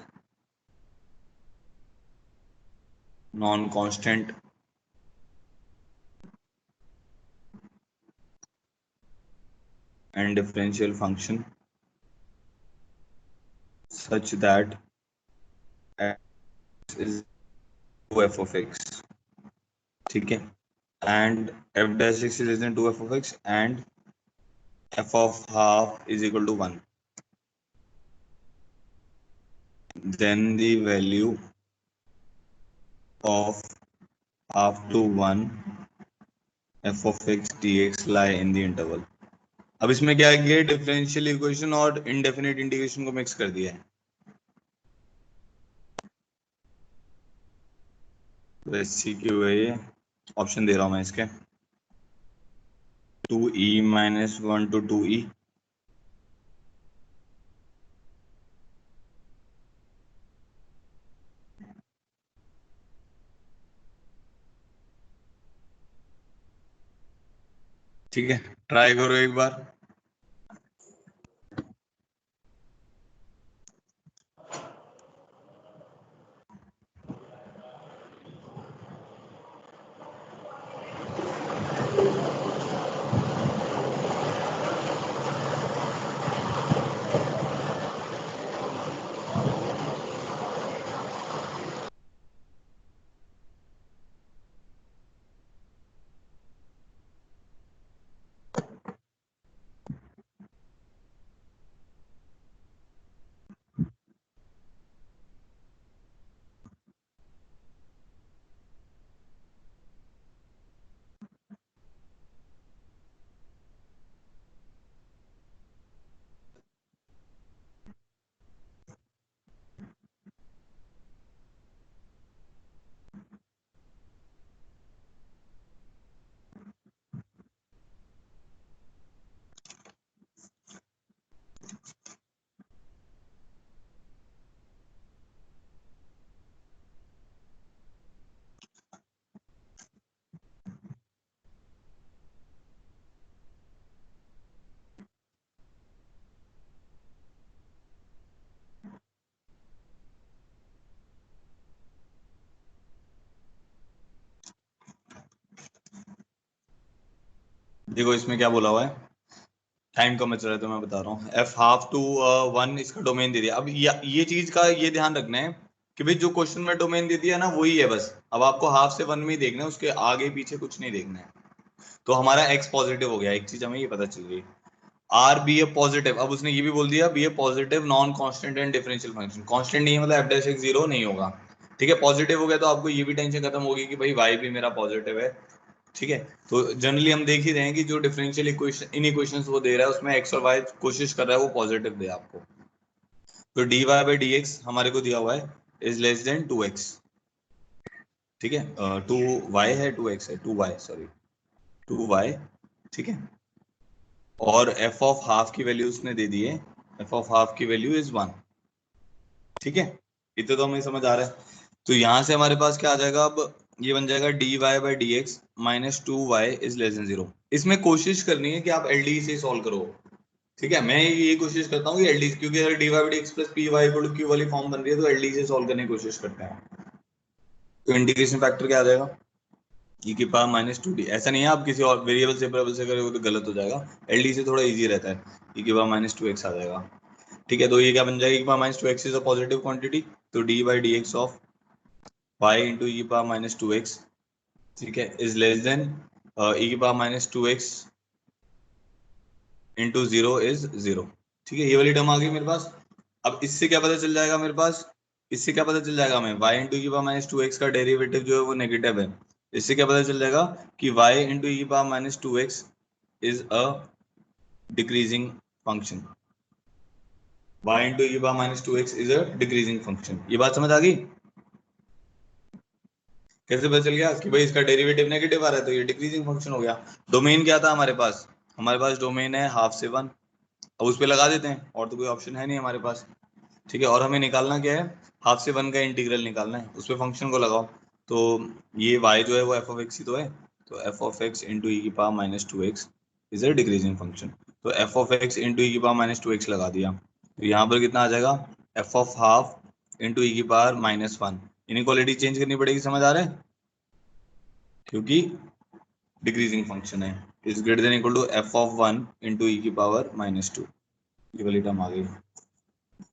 non-constant and differential function such that x is to f of x, ठीक है, and f dash x is less than 2f of x and f of half is equal to 1, then the value of half to 1 f of x dx lie in the interval। अब इसमें क्या है, differential equation और indefinite integration को mix कर दिया है। तो एससी क्यू है ये, ऑप्शन दे रहा हूं मैं इसके 2e minus 1 to 2e, ठीक है। ट्राई करो एक बार। देखो इसमें क्या बोला हुआ है, टाइम कम बच रहा है तो मैं बता रहा हूँ। एफ हाफ टू 1 इसका डोमेन दे दिया। अब ये चीज का ये ध्यान रखना है कि भाई जो क्वेश्चन में डोमेन दे दिया ना वही है बस, अब आपको हाफ से 1 में ही देखना है, उसके आगे पीछे कुछ नहीं देखना है। तो हमारा एक्स पॉजिटिव हो गया, एक चीज हमें ये पता चल गई। आर बी ए पॉजिटिव, अब उसने ये भी बोल दिया be a positive non constant and differential function. Constant नहीं है मतलब एफ डैश एक्स 0 नहीं होगा, ठीक है। पॉजिटिव हो गया तो आपको ये भी टेंशन खत्म होगी कि भाई वाई भी मेरा पॉजिटिव है, ठीक है। तो जनरली हम देख ही रहे हैं कि जो डिफरेंशियल इक्वेशन इन इक्वेशंस वो दे रहा है उसमें एक्स और वाई कोशिश कर रहा है वो पॉजिटिव दे आपको। तो D Y by D x हमारे को दिया हुआ है इज लेस देन 2x, ठीक है। 2y है 2x है 2y सॉरी 2y, ठीक है। और एफ ऑफ हाफ की वैल्यू उसने दे दी है, एफ ऑफ हाफ की वैल्यू इज 1, ठीक है। इतना तो हमें समझ आ रहा है। तो यहां से हमारे पास क्या आ जाएगा, अब ये बन जाएगा d Y by D x minus 2y is less than 0। इसमें कोशिश करनी है कि आप एलडी से सॉल्व करो, ठीक है, मैं ये कोशिश करता हूँ कि एलडीसी, क्योंकि अगर d by D x plus P y equal to q वाली फॉर्म बन रही है तो एलडीसी सॉल्व करने की कोशिश करते हैं। तो इंटीग्रेशन फैक्टर क्या आ जाएगा, ई की पावर माइनस टू डी। ऐसा नहीं है आप किसी और वेरिएबल से करोगे तो गलत हो जाएगा, एलडीसी थोड़ा इजी रहता है, ई की पावर माइनस टू एक्स आ जाएगा। ठीक है, तो ये क्या बन जाएगा, ई की power minus two x is a positive quantity, तो d by D x of y into ई की पावर माइनस टू एक्स, ठीक है, इज लेस देन ई की power minus two x into zero is zero. ठीक है, ये वाली term आ गई मेरे पास। अब इससे क्या पता चल जाएगा मेरे पास, इससे क्या पता चल जाएगा हमें, y इंटू की पावर माइनस टू एक्स का डेरिवेटिव जो है वो नेगेटिव है। इससे क्या पता चल जाएगा कि y इंटू की power minus two x is a decreasing function, y into की power minus two x is a decreasing function. ये बात समझ आ गई? कैसे पता चल गया कि भाई इसका डेरिवेटिव नेगेटिव आ रहा है तो ये डिक्रीजिंग फंक्शन हो गया। डोमेन क्या था हमारे पास, हमारे पास डोमेन है हाफ से वन, अब उस पर लगा देते हैं, और तो कोई ऑप्शन है नहीं हमारे पास। ठीक है, और हमें निकालना क्या है, हाफ से वन का इंटीग्रल निकालना है, उस पर फंक्शन को लगाओ। तो ये y जो है वो एफ ऑफ एक्स ही तो है, तो एफ ऑफ एक्स इंटू ई की power minus two x is a decreasing function. तो एफ ऑफ एक्स इंटू ई की पावर माइनस टू एक्स लगा दिया, तो यहाँ पर कितना आ जाएगा, एफ ऑफ हाफ इंटू ई की power minus one. Inequality change करनी पड़ेगी, समझ आ रहा है, क्योंकि डिक्रीजिंग फंक्शन है, is greater than equal to F of one into ई की पावर माइनस टू, ये वाली टर्म आ गई।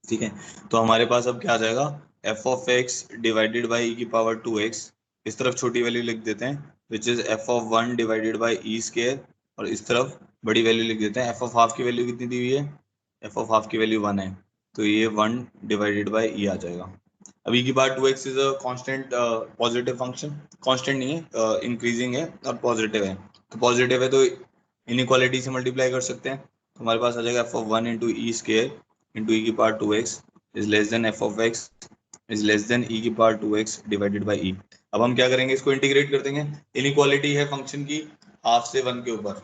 ठीक है, तो हमारे पास अब क्या आ जाएगा, f of x divided by e की पावर टू एक्स, इस तरफ छोटी वैल्यू लिख देते हैं which is f of one divided by e square, और इस तरफ बड़ी वैल्यू लिख देते हैं, एफ ऑफ हाफ की वैल्यू कितनी दी हुई है, एफ ऑफ हाफ की वैल्यू वन है, तो ये वन डिवाइडेड बाई ई आ जाएगा। अब ई की power two x is a constant positive function, constant नहीं है, इंक्रीजिंग है और पॉजिटिव है, तो पॉजिटिव है तो इनइक्वालिटी से मल्टीप्लाई कर सकते हैं, तो हमारे पास आ जाएगा f of one into e square into ई की power two x is less than f of x is less than e की power two x divided by e. अब हम क्या करेंगे, इसको इंटीग्रेट कर देंगे, इनइक्वालिटी है फंक्शन की हाफ से वन के ऊपर।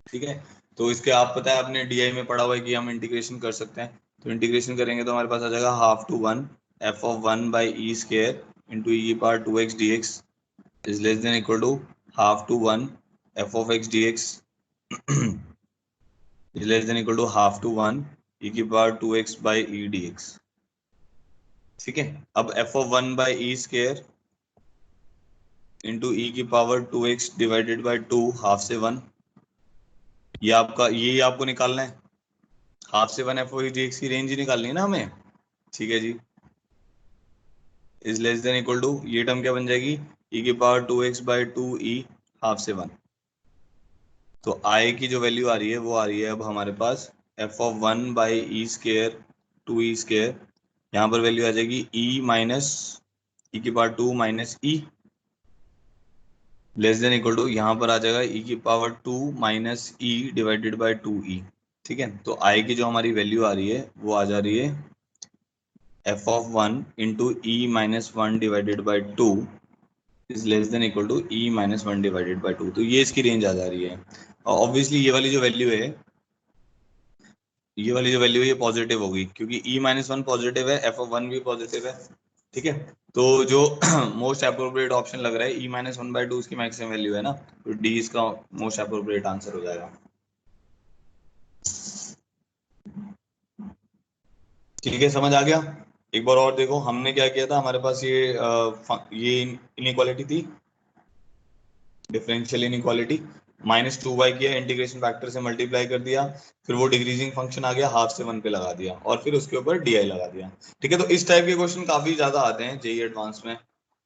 ठीक है, तो इसके आप पता है आपने डीआई में पढ़ा हुआ है कि हम इंटीग्रेशन कर सकते हैं, तो इंटीग्रेशन करेंगे तो हमारे पास आ जाएगा half to one f of one by e square into ई की power two x d x is less than equal to half to one f of x d x is less than equal to half to one e की power two x by e d x. ठीक है, अब f of one by e square into ई की power two x divided by two half से one, ये आपका ये आपको निकालना है, हाफ से one f of d x की रेंज ही निकालनी है ना हमें। ठीक है जी, is less than equal to, ये टर्म क्या बन जाएगी, ई की power two x by two e half से वन। तो आई की जो वैल्यू आ रही है वो आ रही है अब हमारे पास f of one by e square two e square, यहाँ पर वैल्यू आ जाएगी ई माइनस ई की power two minus e less than equal to, यहाँ पर आ जाएगा ई की power two minus e divided by two e. ठीक है, तो आई की जो हमारी वैल्यू आ रही है वो आ जा रही है f of one into e minus one divided by two is less than equal to e minus one divided by two, तो ये इसकी रेंज आ जा रही है। ऑब्वियसली ये वाली जो वैल्यू है, ये वाली जो वैल्यू है ये पॉजिटिव होगी, क्योंकि ई माइनस वन पॉजिटिव है, एफ ऑफ वन भी पॉजिटिव है। ठीक है, तो जो मोस्ट अप्रोप्रिएट ऑप्शन लग रहा है ई माइनस वन बाई टू उसकी मैक्सिमम वैल्यू है ना, तो डी इसका मोस्ट अप्रोप्रिएट आंसर हो जाएगा। ठीक है, समझ आ गया? एक बार और देखो हमने क्या किया था, हमारे पास ये इनइक्वालिटी थी, differential inequality, minus two y किया, इंटीग्रेशन फैक्टर से मल्टीप्लाई कर दिया, फिर वो डिक्रीजिंग फंक्शन आ गया, हाफ से वन पे लगा दिया, और फिर उसके ऊपर डी आई लगा दिया। ठीक है, तो इस टाइप के क्वेश्चन काफी ज्यादा आते हैं जेई एडवांस में,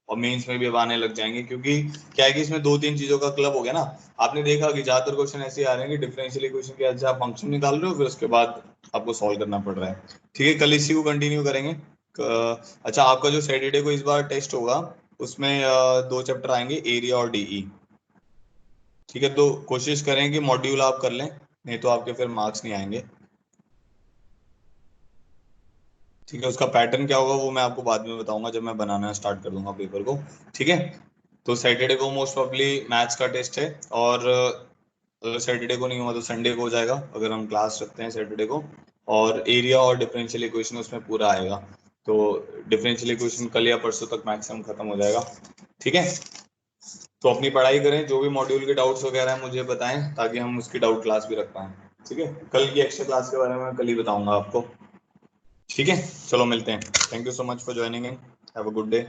और मेंस में भी अब आने लग जाएंगे, क्योंकि क्या है कि इसमें दो तीन चीजों का क्लब हो गया ना। आपने देखा कि ज्यादातर क्वेश्चन ऐसे आ रहे हैं कि डिफरेंशियल इक्वेशन के अच्छा आप फंक्शन निकाल रहे हो, फिर उसके बाद आपको सॉल्व करना पड़ रहा है। ठीक है, कल इसी को कंटिन्यू करेंगे। अच्छा, आपका जो सैटरडे को इस बार टेस्ट होगा उसमें दो चैप्टर आएंगे, एरिया और डीई। ठीक है, तो कोशिश करें कि मॉड्यूल आप कर लें, नहीं तो आपके फिर मार्क्स नहीं आएंगे। ठीक है, उसका पैटर्न क्या होगा वो मैं आपको बाद में बताऊंगा जब मैं बनाना स्टार्ट कर दूंगा पेपर को। ठीक है, तो सैटरडे को मोस्ट प्रॉब्ली मैथ्स का टेस्ट है, और अगर सैटरडे को नहीं हुआ तो संडे को हो जाएगा, अगर हम क्लास रखते हैं सैटरडे को। और एरिया और डिफरेंशियल इक्वेशन उसमें पूरा आएगा, तो डिफरेंशियल इक्वेशन कल या परसों तक मैक्सिमम खत्म हो जाएगा। ठीक है, तो अपनी पढ़ाई करें, जो भी मॉड्यूल के डाउट्स वगैरह हैं मुझे बताएं, ताकि हम उसकी डाउट क्लास भी रख पाएं। ठीक है, कल की एक्स्ट्रा क्लास के बारे में कल ही बताऊंगा आपको। ठीक है, चलो मिलते हैं। Thank you so much for joining in, have a good day.